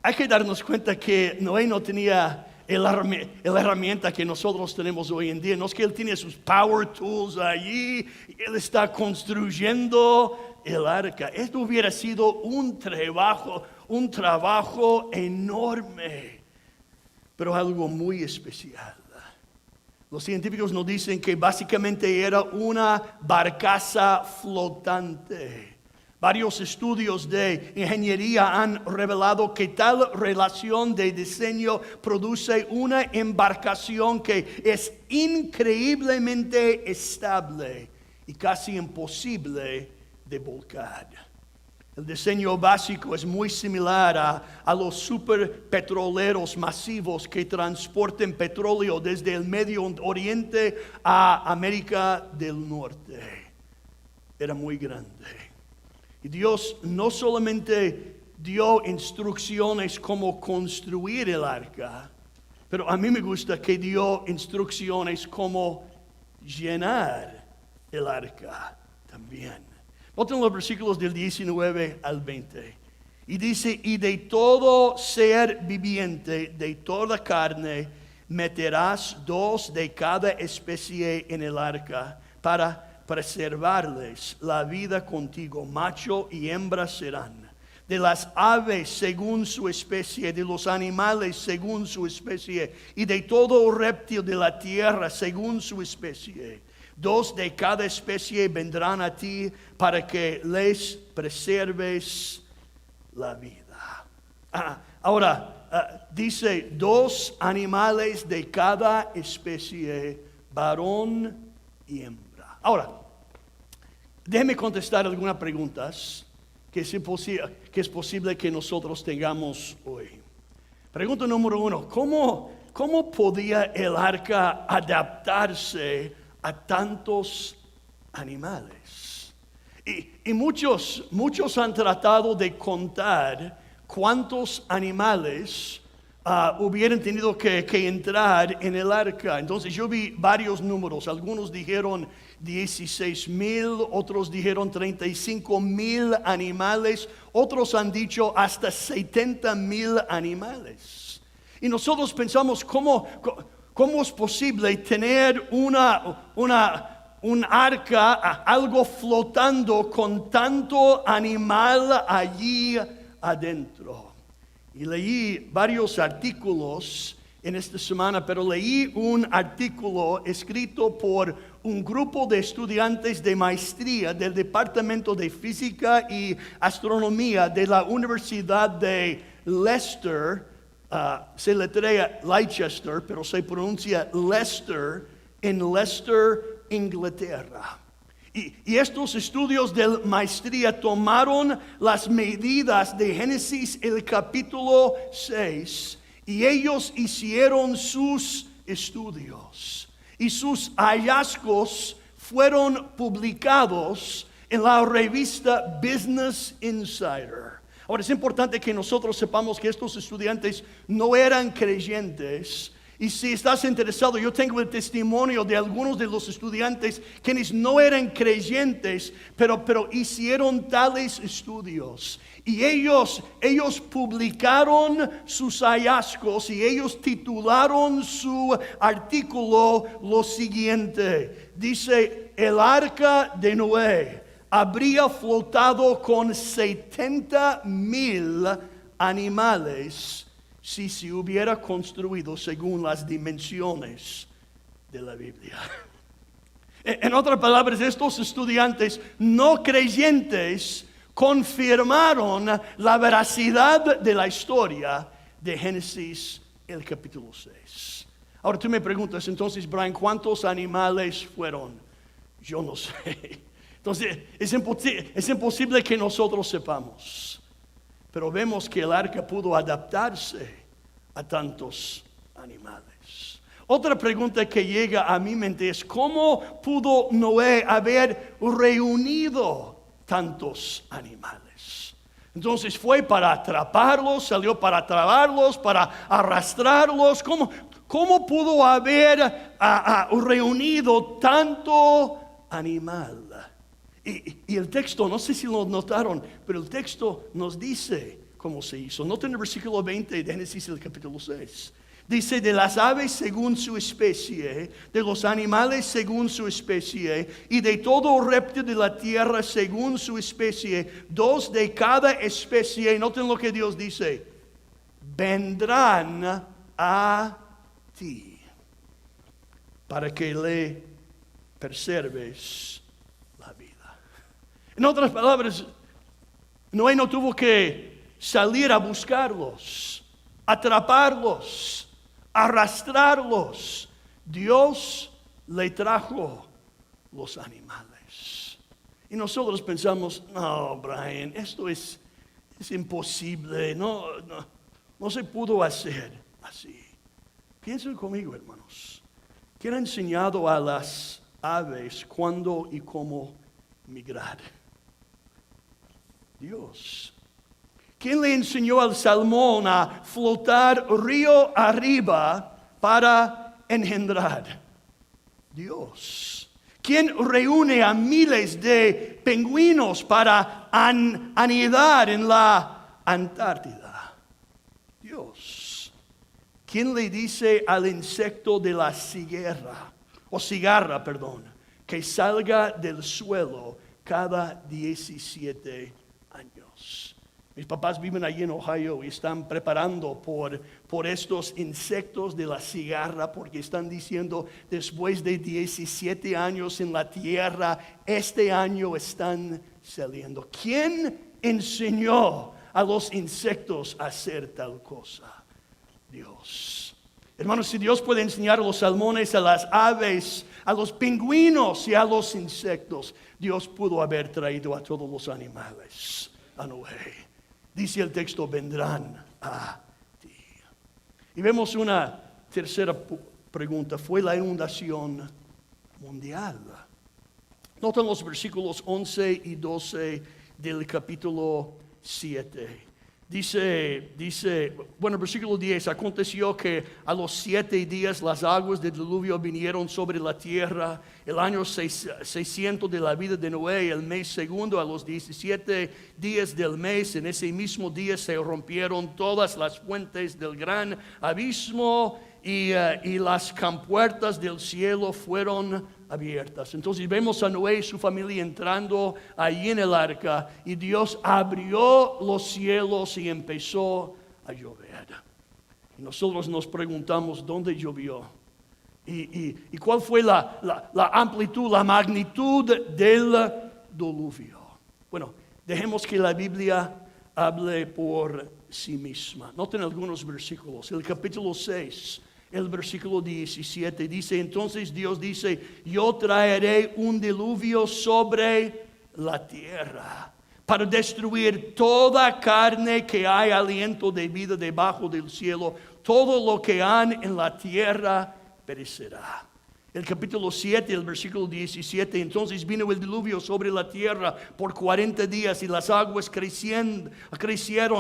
hay que darnos cuenta que Noé no tenía la herramienta que nosotros tenemos hoy en día. No es que él tiene sus power tools allí y él está construyendo el arca. Esto hubiera sido un trabajo enorme, pero algo muy especial. Los científicos nos dicen que básicamente era una barcaza flotante. Varios estudios de ingeniería han revelado que tal relación de diseño produce una embarcación que es increíblemente estable y casi imposible de volcar. El diseño básico es muy similar a los superpetroleros masivos que transportan petróleo desde el Medio Oriente a América del Norte. Era muy grande. Y Dios no solamente dio instrucciones cómo construir el arca, pero a mí me gusta que dio instrucciones cómo llenar el arca también. Noten los versículos del 19 al 20. Y dice, y de todo ser viviente, de toda carne, meterás 2 de cada especie en el arca, para preservarles la vida contigo. Macho y hembra serán. De las aves según su especie, de los animales según su especie, y de todo reptil de la tierra según su especie. 2 de cada especie vendrán a ti para que les preserves la vida. Ahora, dice 2 animales de cada especie, varón y hembra. Ahora, déjeme contestar algunas preguntas que es posible que nosotros tengamos hoy. Pregunta número 1, ¿cómo podía el arca adaptarse a tantos animales? Y muchos han tratado de contar cuántos animales hubieran tenido que entrar en el arca. Entonces yo vi varios números. Algunos dijeron 16,000, otros dijeron 35,000 animales, otros han dicho hasta 70,000 animales. Y nosotros pensamos, ¿cómo es posible tener un arca, algo flotando con tanto animal allí adentro? Y leí varios artículos en esta semana, pero leí un artículo escrito por un grupo de estudiantes de maestría del Departamento de Física y Astronomía de la Universidad de Leicester. Se letrea Leicester, pero se pronuncia Leicester, en Leicester, Inglaterra. Y estos estudios de maestría tomaron las medidas de Génesis, el capítulo 6, y ellos hicieron sus estudios. Y sus hallazgos fueron publicados en la revista Business Insider. Ahora es importante que nosotros sepamos que estos estudiantes no eran creyentes. Y si estás interesado, yo tengo el testimonio de algunos de los estudiantes quienes no eran creyentes, pero hicieron tales estudios. Y ellos publicaron sus hallazgos y ellos titularon su artículo lo siguiente. Dice, el arca de Noé habría flotado con 70,000 animales si se hubiera construido según las dimensiones de la Biblia. En otras palabras, estos estudiantes no creyentes confirmaron la veracidad de la historia de Génesis, el capítulo 6. Ahora tú me preguntas, entonces, Brian, ¿cuántos animales fueron? Yo no sé. Entonces, es imposible que nosotros sepamos. Pero vemos que el arca pudo adaptarse a tantos animales. Otra pregunta que llega a mi mente es, ¿cómo pudo Noé haber reunido tantos animales? Entonces fue para atraparlos, salió para atraparlos, para arrastrarlos. ¿Cómo pudo haber reunido tanto animal? Y el texto, no sé si lo notaron, pero el texto nos dice cómo se hizo. Noten el versículo 20 de Génesis, el capítulo 6. Dice, de las aves según su especie, de los animales según su especie, y de todo reptil de la tierra según su especie, 2 de cada especie. Noten lo que Dios dice, vendrán a ti, para que le preserves la vida. En otras palabras, Noé no tuvo que salir a buscarlos, atraparlos, arrastrarlos. Dios le trajo los animales. Y nosotros pensamos, no, Brian, esto es imposible, no se pudo hacer así. Piensen conmigo, hermanos. ¿Quién ha enseñado a las aves cuándo y cómo migrar? Dios. ¿Quién le enseñó al salmón a flotar río arriba para engendrar? Dios. ¿Quién reúne a miles de pingüinos para anidar en la Antártida? Dios. ¿Quién le dice al insecto de la cigarra, que salga del suelo cada 17 años? Mis papás viven allí en Ohio y están preparando por estos insectos de la cigarra, porque están diciendo, después de 17 años en la tierra, este año están saliendo. ¿Quién enseñó a los insectos a hacer tal cosa? Dios. Hermanos, si Dios puede enseñar a los salmones, a las aves, a los pingüinos y a los insectos. Dios pudo haber traído a todos los animales a Noé. Dice el texto, vendrán a ti. Y vemos una tercera pregunta. ¿Fue la inundación mundial? Noten los versículos 11 y 12 del capítulo 7. Dice, versículo 10, aconteció que a los 7 días las aguas del diluvio vinieron sobre la tierra, el año 600 de la vida de Noé, el mes segundo, a los 17 días del mes, en ese mismo día se rompieron todas las fuentes del gran abismo y las compuertas del cielo fueron abiertas. Entonces vemos a Noé y su familia entrando allí en el arca y Dios abrió los cielos y empezó a llover. Y nosotros nos preguntamos dónde llovió y cuál fue la amplitud, la magnitud del diluvio. Bueno, dejemos que la Biblia hable por sí misma. Noten algunos versículos. El capítulo 6. El versículo 17 dice, entonces Dios dice, yo traeré un diluvio sobre la tierra para destruir toda carne que hay aliento de vida debajo del cielo. Todo lo que han en la tierra perecerá. El capítulo 7, el versículo 17, entonces vino el diluvio sobre la tierra por 40 días y las aguas crecieron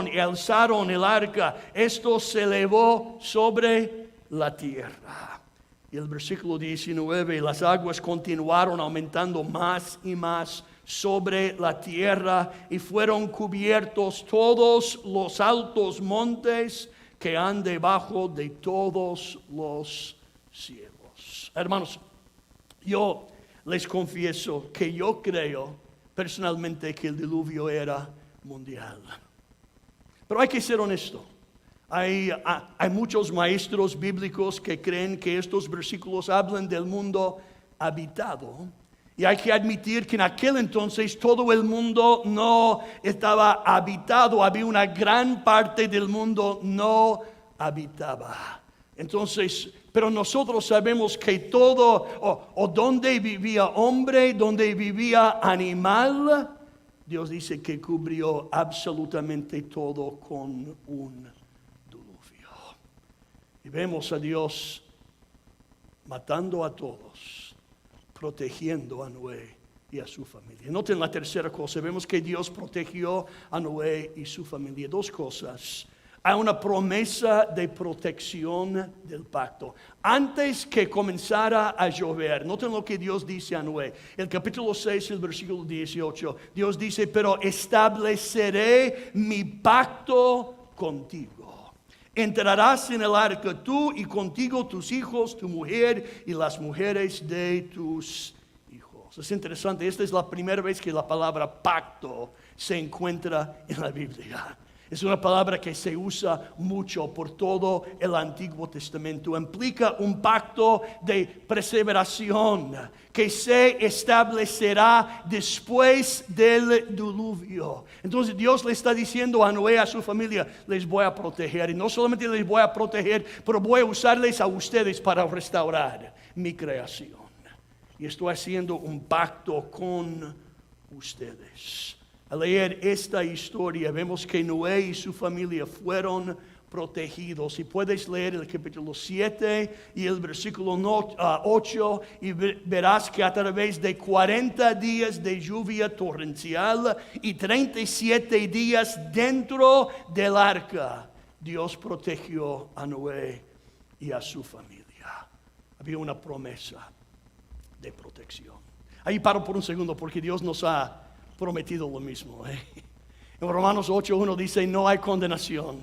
y alzaron el arca. Esto se elevó sobre la tierra. Y el versículo 19, las aguas continuaron aumentando más y más sobre la tierra y fueron cubiertos todos los altos montes que han debajo de todos los cielos. Hermanos, yo les confieso que yo creo personalmente que el diluvio era mundial. Pero hay que ser honesto. Hay muchos maestros bíblicos que creen que estos versículos hablan del mundo habitado. Y hay que admitir que en aquel entonces todo el mundo no estaba habitado. Había una gran parte del mundo no habitaba. Entonces, pero nosotros sabemos que todo, o donde vivía hombre, donde vivía animal, Dios dice que cubrió absolutamente todo con un y vemos a Dios matando a todos, protegiendo a Noé y a su familia. Noten la tercera cosa, vemos que Dios protegió a Noé y su familia. Dos cosas. Hay una promesa de protección del pacto. Antes que comenzara a llover, noten lo que Dios dice a Noé. El capítulo 6, el versículo 18. Dios dice, pero estableceré mi pacto contigo. Entrarás en el arca tú y contigo tus hijos, tu mujer y las mujeres de tus hijos. Es interesante, esta es la primera vez que la palabra pacto se encuentra en la Biblia. Es una palabra que se usa mucho por todo el Antiguo Testamento. Implica un pacto de perseveración que se establecerá después del diluvio. Entonces Dios le está diciendo a Noé, a su familia, les voy a proteger. Y no solamente les voy a proteger, pero voy a usarles a ustedes para restaurar mi creación. Y estoy haciendo un pacto con ustedes. Al leer esta historia vemos que Noé y su familia fueron protegidos. Y puedes leer el capítulo 7 y el versículo 8 y verás que a través de 40 días de lluvia torrencial y 37 días dentro del arca, Dios protegió a Noé y a su familia. Había una promesa de protección. Ahí paro por un segundo porque Dios nos ha prometido lo mismo. En Romanos 8:1 dice, no hay condenación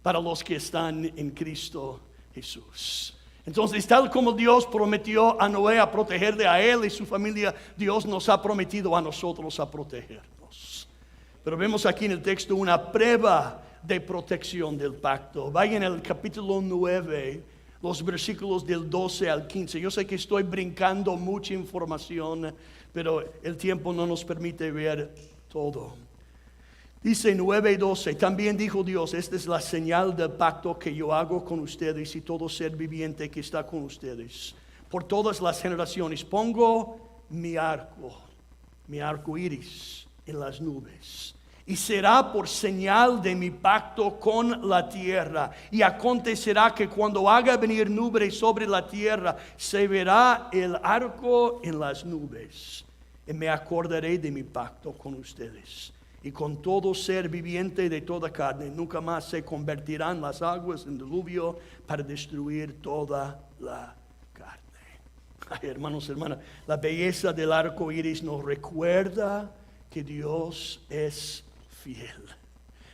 para los que están en Cristo Jesús. Entonces, tal como Dios prometió a Noé a protegerle a él y su familia, Dios nos ha prometido a nosotros a protegernos. Pero vemos aquí en el texto una prueba de protección del pacto. Vayan al capítulo 9, los versículos del 12 al 15. Yo sé que estoy brincando mucha información, pero el tiempo no nos permite ver todo. Dice 9:12, también dijo Dios, esta es la señal del pacto que yo hago con ustedes y todo ser viviente que está con ustedes. por todas las generaciones. Pongo mi arco iris en las nubes. Y será por señal de mi pacto con la tierra. Y acontecerá que cuando haga venir nubes sobre la tierra, se verá el arco en las nubes. Y me acordaré de mi pacto con ustedes. Y con todo ser viviente de toda carne, nunca más se convertirán las aguas en diluvio para destruir toda la carne. Ay, hermanos, hermanas, la belleza del arco iris nos recuerda que Dios es fiel.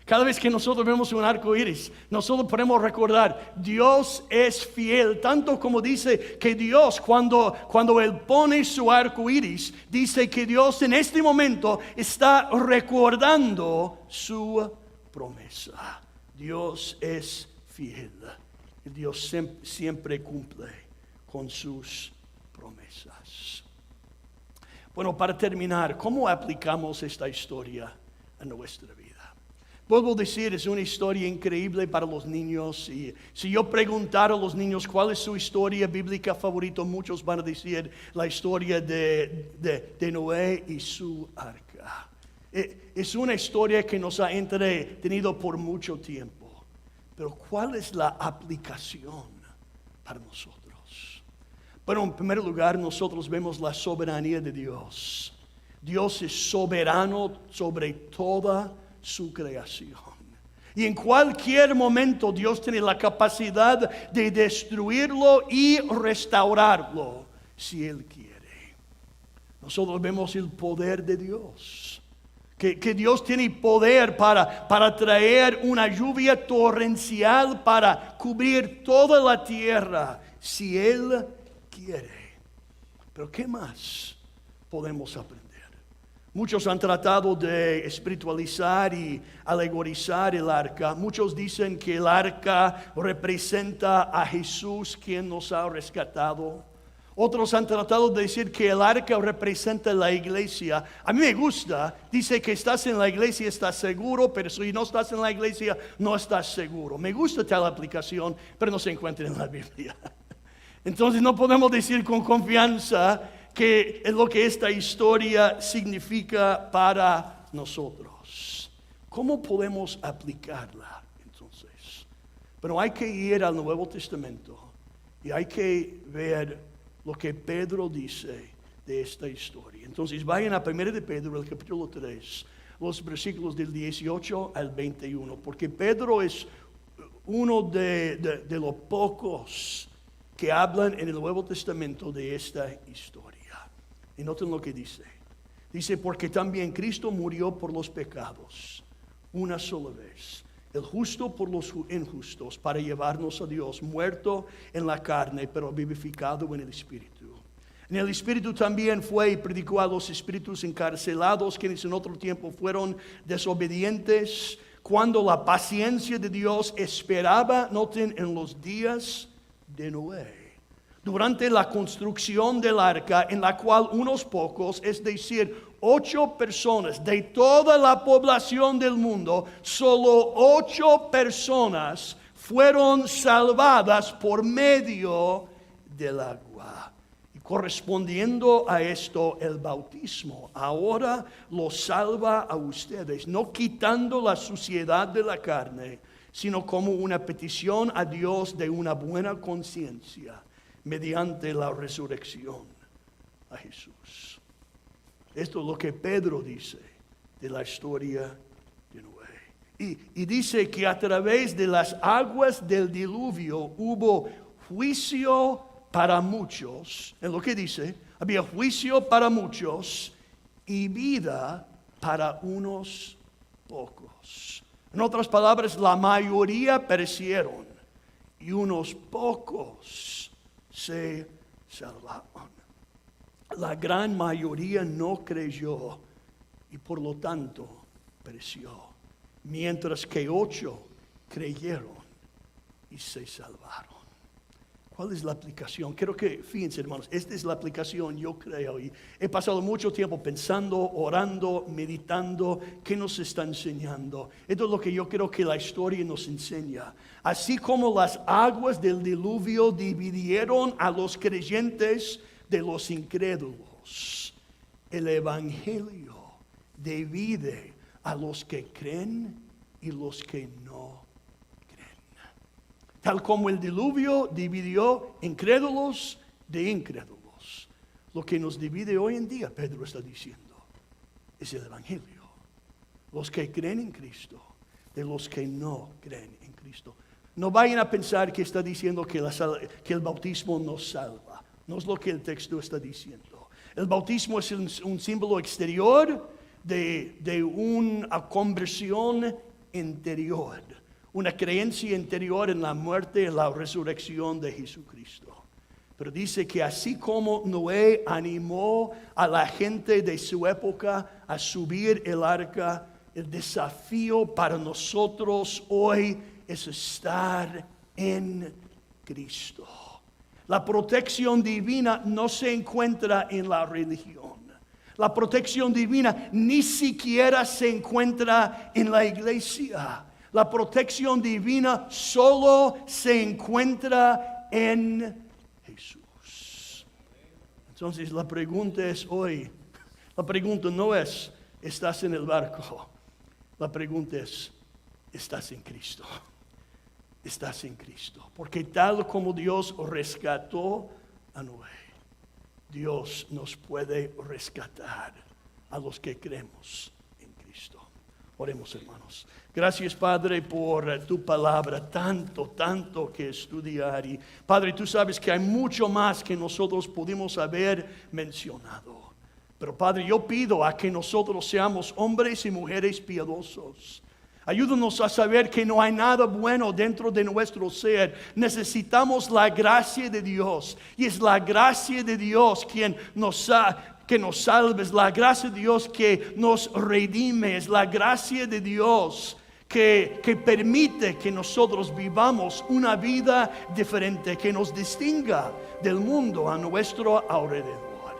Cada vez que nosotros vemos un arco iris, nosotros podemos recordar, Dios es fiel, tanto como dice que Dios, cuando Él pone su arco iris, dice que Dios en este momento está recordando su promesa. Dios es fiel. Dios siempre cumple con sus promesas. Bueno, para terminar, ¿cómo aplicamos esta historia a nuestra vida? Puedo decir, es una historia increíble para los niños. Y si yo preguntara a los niños cuál es su historia bíblica favorita, muchos van a decir la historia de Noé y su arca. Es una historia que nos ha entretenido por mucho tiempo. Pero ¿cuál es la aplicación para nosotros? Bueno, en primer lugar, nosotros vemos la soberanía de Dios. Dios es soberano sobre toda su creación. Y en cualquier momento Dios tiene la capacidad de destruirlo y restaurarlo si Él quiere. Nosotros vemos el poder de Dios. Que Dios tiene poder para traer una lluvia torrencial para cubrir toda la tierra si Él quiere. Pero ¿qué más podemos aprender? Muchos han tratado de espiritualizar y alegorizar el arca. Muchos dicen que el arca representa a Jesús, quien nos ha rescatado. Otros han tratado de decir que el arca representa la iglesia. A mí me gusta, dice que estás en la iglesia, estás seguro, pero si no estás en la iglesia, no estás seguro. Me gusta tal aplicación, pero no se encuentra en la Biblia. Entonces no podemos decir con confianza que es lo que esta historia significa para nosotros. ¿Cómo podemos aplicarla entonces? Pero hay que ir al Nuevo Testamento y hay que ver lo que Pedro dice de esta historia. Entonces vayan a 1 de Pedro, el capítulo 3, los versículos del 18 al 21, porque Pedro es uno de los pocos que hablan en el Nuevo Testamento de esta historia. Y noten lo que dice. Dice, porque también Cristo murió por los pecados una sola vez, el justo por los injustos, para llevarnos a Dios, muerto en la carne, pero vivificado en el Espíritu. En el Espíritu también fue y predicó a los espíritus encarcelados, quienes en otro tiempo fueron desobedientes, cuando la paciencia de Dios esperaba, noten, en los días de Noé, durante la construcción del arca, en la cual unos pocos, es decir, 8 personas de toda la población del mundo, solo 8 personas fueron salvadas por medio del agua. Y correspondiendo a esto, el bautismo ahora los salva a ustedes, no quitando la suciedad de la carne, sino como una petición a Dios de una buena conciencia, mediante la resurrección a Jesús. Esto es lo que Pedro dice de la historia de Noé. Y dice que a través de las aguas del diluvio hubo juicio para muchos. En lo que dice, había juicio para muchos y vida para unos pocos. En otras palabras, la mayoría perecieron y unos pocos se salvaron. La gran mayoría no creyó y por lo tanto pereció, mientras que 8 creyeron y se salvaron. ¿Cuál es la aplicación? Creo que, fíjense hermanos, esta es la aplicación, yo creo. Y he pasado mucho tiempo pensando, orando, meditando, ¿qué nos está enseñando? Esto es lo que yo creo que la historia nos enseña. Así como las aguas del diluvio dividieron a los creyentes de los incrédulos, el Evangelio divide a los que creen y los que no. Tal como el diluvio dividió incrédulos de incrédulos. Lo que nos divide hoy en día, Pedro está diciendo, es el Evangelio. Los que creen en Cristo, de los que no creen en Cristo. No vayan a pensar que está diciendo que el bautismo nos salva. No es lo que el texto está diciendo. El bautismo es un símbolo exterior de una conversión interior. Una creencia interior en la muerte y la resurrección de Jesucristo. Pero dice que así como Noé animó a la gente de su época a subir el arca, el desafío para nosotros hoy es estar en Cristo. La protección divina no se encuentra en la religión. La protección divina ni siquiera se encuentra en la iglesia. La protección divina solo se encuentra en Jesús. Entonces la pregunta es hoy, la pregunta no es, ¿estás en el barco? La pregunta es, ¿estás en Cristo? Estás en Cristo. Porque tal como Dios rescató a Noé, Dios nos puede rescatar a los que creemos en Cristo. Oremos, hermanos. Gracias, Padre, por tu palabra, tanto que estudiar. Y Padre, tú sabes que hay mucho más que nosotros pudimos haber mencionado. Pero Padre, yo pido a que nosotros seamos hombres y mujeres piadosos. Ayúdanos a saber que no hay nada bueno dentro de nuestro ser. Necesitamos la gracia de Dios. Y es la gracia de Dios quien que nos salve, es la gracia de Dios que nos redime, es la gracia de Dios que permite que nosotros vivamos una vida diferente, que nos distinga del mundo a nuestro alrededor.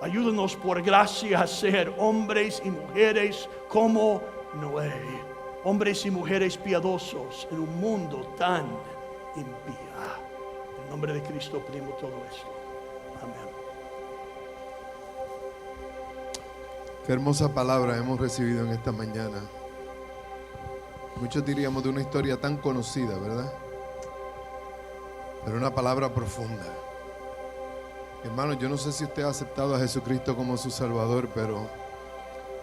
Ayúdanos por gracia a ser hombres y mujeres como Noé, hombres y mujeres piadosos en un mundo tan impío. En nombre de Cristo pedimos todo esto. Amén.
Qué hermosa palabra hemos recibido en esta mañana. Muchos diríamos de una historia tan conocida, ¿verdad? Pero una palabra profunda. Hermano, yo no sé si usted ha aceptado a Jesucristo como su Salvador, pero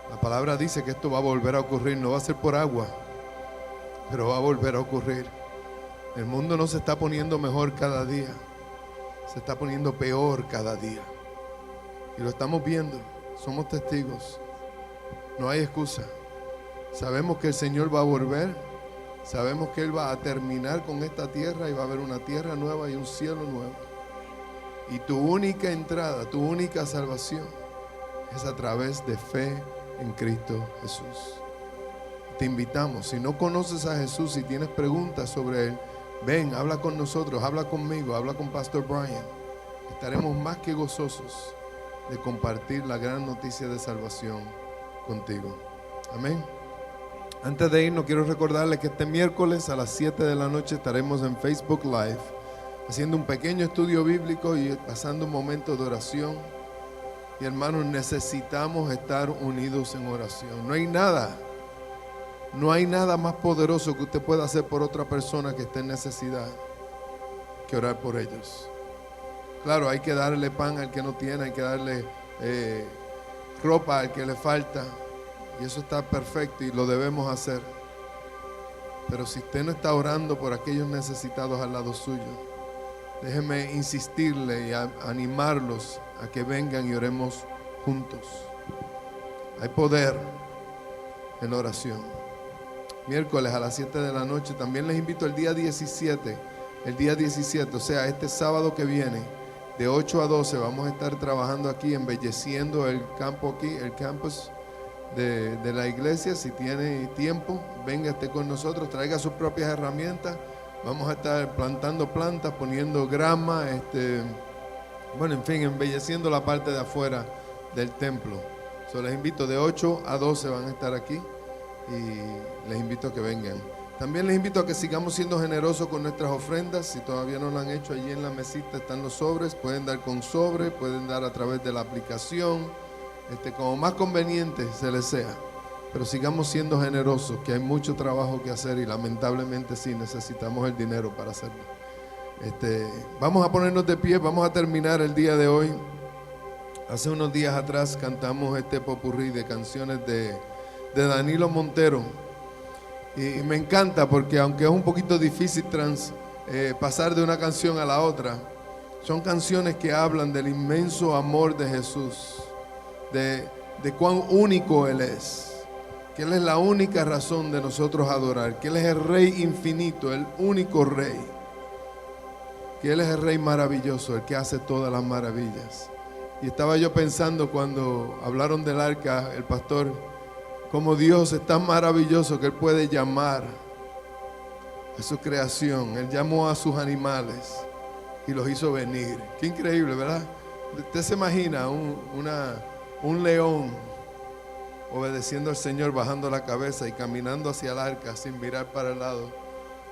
la palabra dice que esto va a volver a ocurrir. No va a ser por agua, pero va a volver a ocurrir. El mundo no se está poniendo mejor cada día, se está poniendo peor cada día. Y lo estamos viendo, somos testigos. No hay excusa. Sabemos que el Señor va a volver. Sabemos que Él va a terminar con esta tierra y va a haber una tierra nueva y un cielo nuevo. Y tu única entrada, tu única salvación es a través de fe en Cristo Jesús. Te invitamos, si no conoces a Jesús, si tienes preguntas sobre Él, ven, habla con nosotros, habla conmigo, habla con Pastor Brian. Estaremos más que gozosos de compartir la gran noticia de salvación contigo. Amén. Antes de irnos, quiero recordarles que este miércoles a las 7 de la noche estaremos en Facebook Live haciendo un pequeño estudio bíblico y pasando un momento de oración. Y hermanos, necesitamos estar unidos en oración. No hay nada más poderoso que usted pueda hacer por otra persona que esté en necesidad que orar por ellos. Claro, hay que darle pan al que no tiene, hay que darle ropa al que le falta. Y eso está perfecto y lo debemos hacer. Pero si usted no está orando por aquellos necesitados al lado suyo, déjeme insistirle y animarlos a que vengan y oremos juntos. Hay poder en la oración. Miércoles a las 7 de la noche. También les invito el día 17. El día 17, o sea, este sábado que viene, de 8 a 12, vamos a estar trabajando aquí, embelleciendo el campo aquí, el campus de la iglesia. Si tiene tiempo, venga, esté con nosotros, traiga sus propias herramientas. Vamos a estar plantando plantas, poniendo grama, bueno, en fin, embelleciendo la parte de afuera del templo. Les invito, de 8 a 12 van a estar aquí y les invito a que vengan. También les invito a que sigamos siendo generosos con nuestras ofrendas. Si todavía no lo han hecho, allí en la mesita están los sobres. Pueden dar con sobre, pueden dar a través de la aplicación, como más conveniente se les sea. Pero sigamos siendo generosos, que hay mucho trabajo que hacer y lamentablemente sí necesitamos el dinero para hacerlo. Vamos a ponernos de pie, vamos a terminar el día de hoy. Hace unos días atrás cantamos este popurrí de canciones de Danilo Montero. Y me encanta porque aunque es un poquito difícil pasar de una canción a la otra, son canciones que hablan del inmenso amor de Jesús, de cuán único Él es, que Él es la única razón de nosotros adorar, que Él es el Rey infinito, el único Rey, que Él es el Rey maravilloso, el que hace todas las maravillas. Y estaba yo pensando cuando hablaron del arca, el pastor, como Dios es tan maravilloso que Él puede llamar a su creación. Él llamó a sus animales y los hizo venir. Qué increíble, ¿verdad? Usted se imagina un león obedeciendo al Señor, bajando la cabeza y caminando hacia el arca sin mirar para el lado,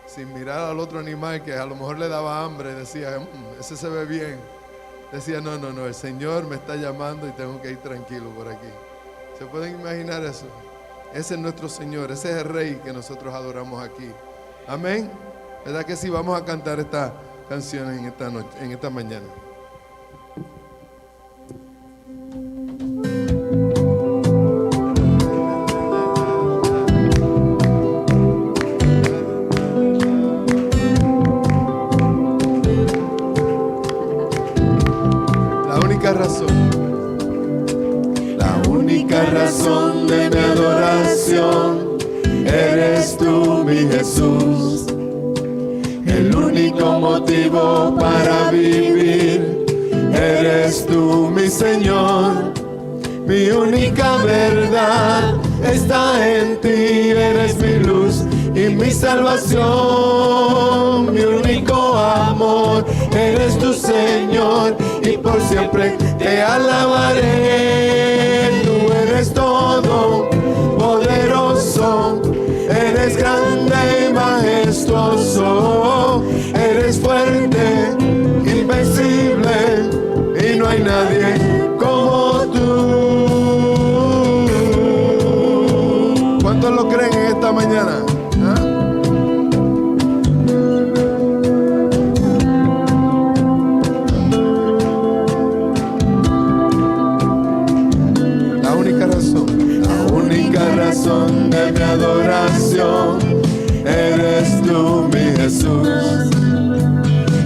sin mirar al otro animal que a lo mejor le daba hambre. Decía, ese se ve bien. Decía, no, el Señor me está llamando y tengo que ir tranquilo por aquí. ¿Se pueden imaginar eso? Ese es nuestro Señor, ese es el Rey que nosotros adoramos aquí. Amén. ¿Verdad que sí? Vamos a cantar esta canción en esta noche, en esta mañana.
Razón de mi adoración eres tú, mi Jesús, el único motivo para vivir eres tú, mi Señor, mi única verdad está en ti, eres mi luz y mi salvación, mi único amor eres tu Señor y por siempre te alabaré. Eres todo poderoso, eres grande y majestuoso, eres fuerte, invencible y no hay nadie como tú. ¿Cuántos lo creen en esta mañana? De mi adoración eres tú, mi Jesús,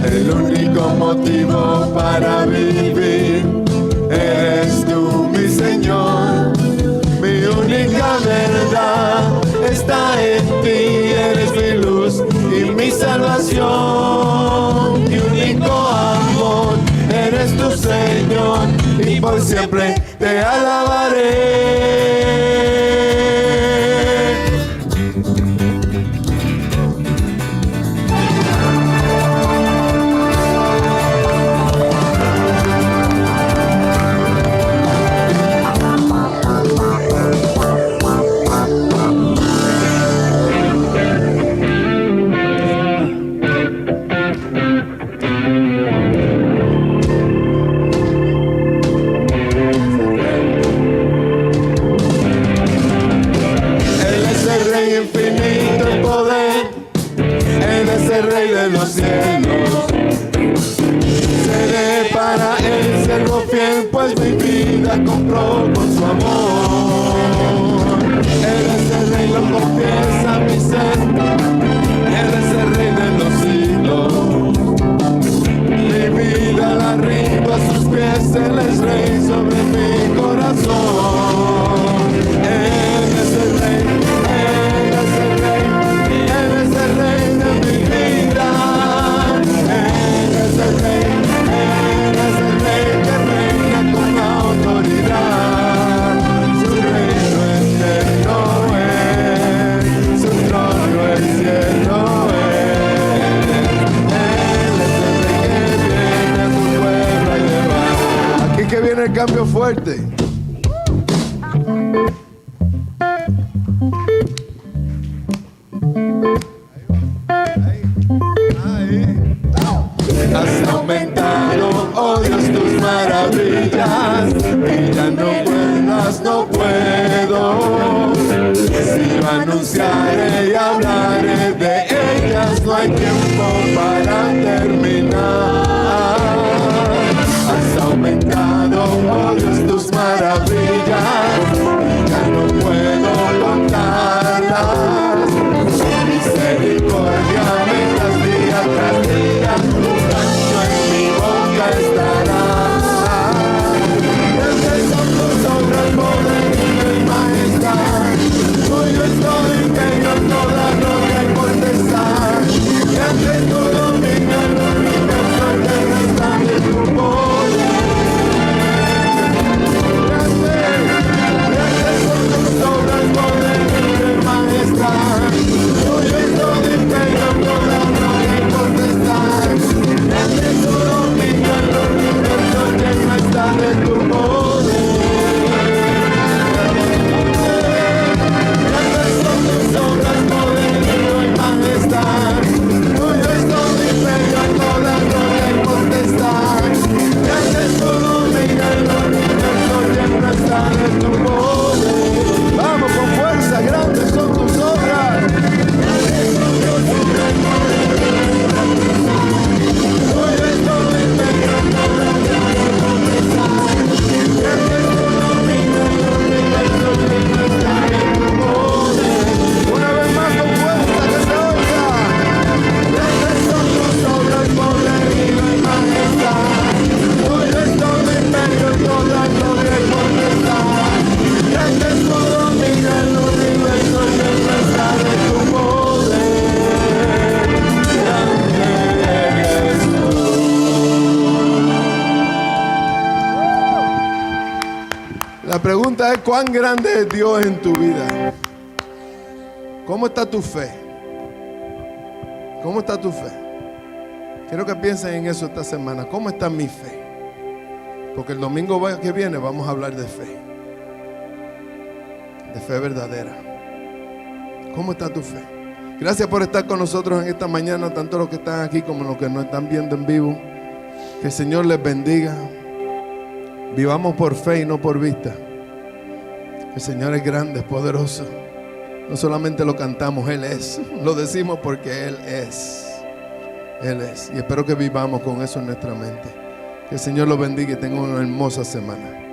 el único motivo para vivir eres tú, mi Señor, mi única verdad está en ti, eres mi luz y mi salvación, mi único amor eres tu Señor y por siempre te alabaré. Pues mi vida compró con su amor. Eres el Rey, lo confiesa mi ser. Eres el Rey de los siglos. Mi vida la rindo a sus pies. Él es Rey sobre mi corazón. Eres el Rey, eres el Rey, eres el Rey de mi vida. Eres el Rey, eres el Rey que reina con autoridad. Su reino eterno es, su trono
fuerte.
Has aumentado, oh Dios, tus maravillas, y ya no puedas, no puedo. Si yo anunciaré y hablaré de ellas, no hay tiempo para terminar. Has aumentado, oh Dios, tus maravillas, y ya no puedo contarlas. Su misericordia me das día tras día, un canto en mi boca estará. Grandes son tus obras, poder y majestad, tuyo es todo imperio, toda gloria y potestad. Grande es tu dominio, el universo entero está en tu poder. Grandes son tus obras, poder y majestad, tuyo es todo imperio, toda gloria y potestad. Grande es tu dominio, el universo entero está en tu poder. Grandes son tus obras, poder y majestad, tuyo es todo imperio, toda gloria y potestad. Grande es tu dominio, el universo entero está en tu poder.
Vamos con fuerza, grandes son tus obras.
Tuyo es todo imperio, toda gloria y potestad. Grande es tu dominio, el universo entero está en tu poder.
Una vez más con fuerza, que se oiga.
Grandes son tus obras, poderío y majestad, tuyo es todo imperio, toda gloria y potestad. Grande es tu dominio, el universo entero está en tu poder. Grande eres tú.
La pregunta es: ¿cuán grande es Dios en tu vida? ¿Cómo está tu fe? ¿Cómo está tu fe? Quiero que piensen en eso esta semana. ¿Cómo está mi fe? Porque el domingo que viene vamos a hablar de fe. De fe verdadera. ¿Cómo está tu fe? Gracias por estar con nosotros en esta mañana, tanto los que están aquí como los que nos están viendo en vivo. Que el Señor les bendiga. Vivamos por fe y no por vista. El Señor es grande, es poderoso. No solamente lo cantamos, Él es. Lo decimos porque Él es. Él es. Y espero que vivamos con eso en nuestra mente. Que el Señor los bendiga y tengan una hermosa semana.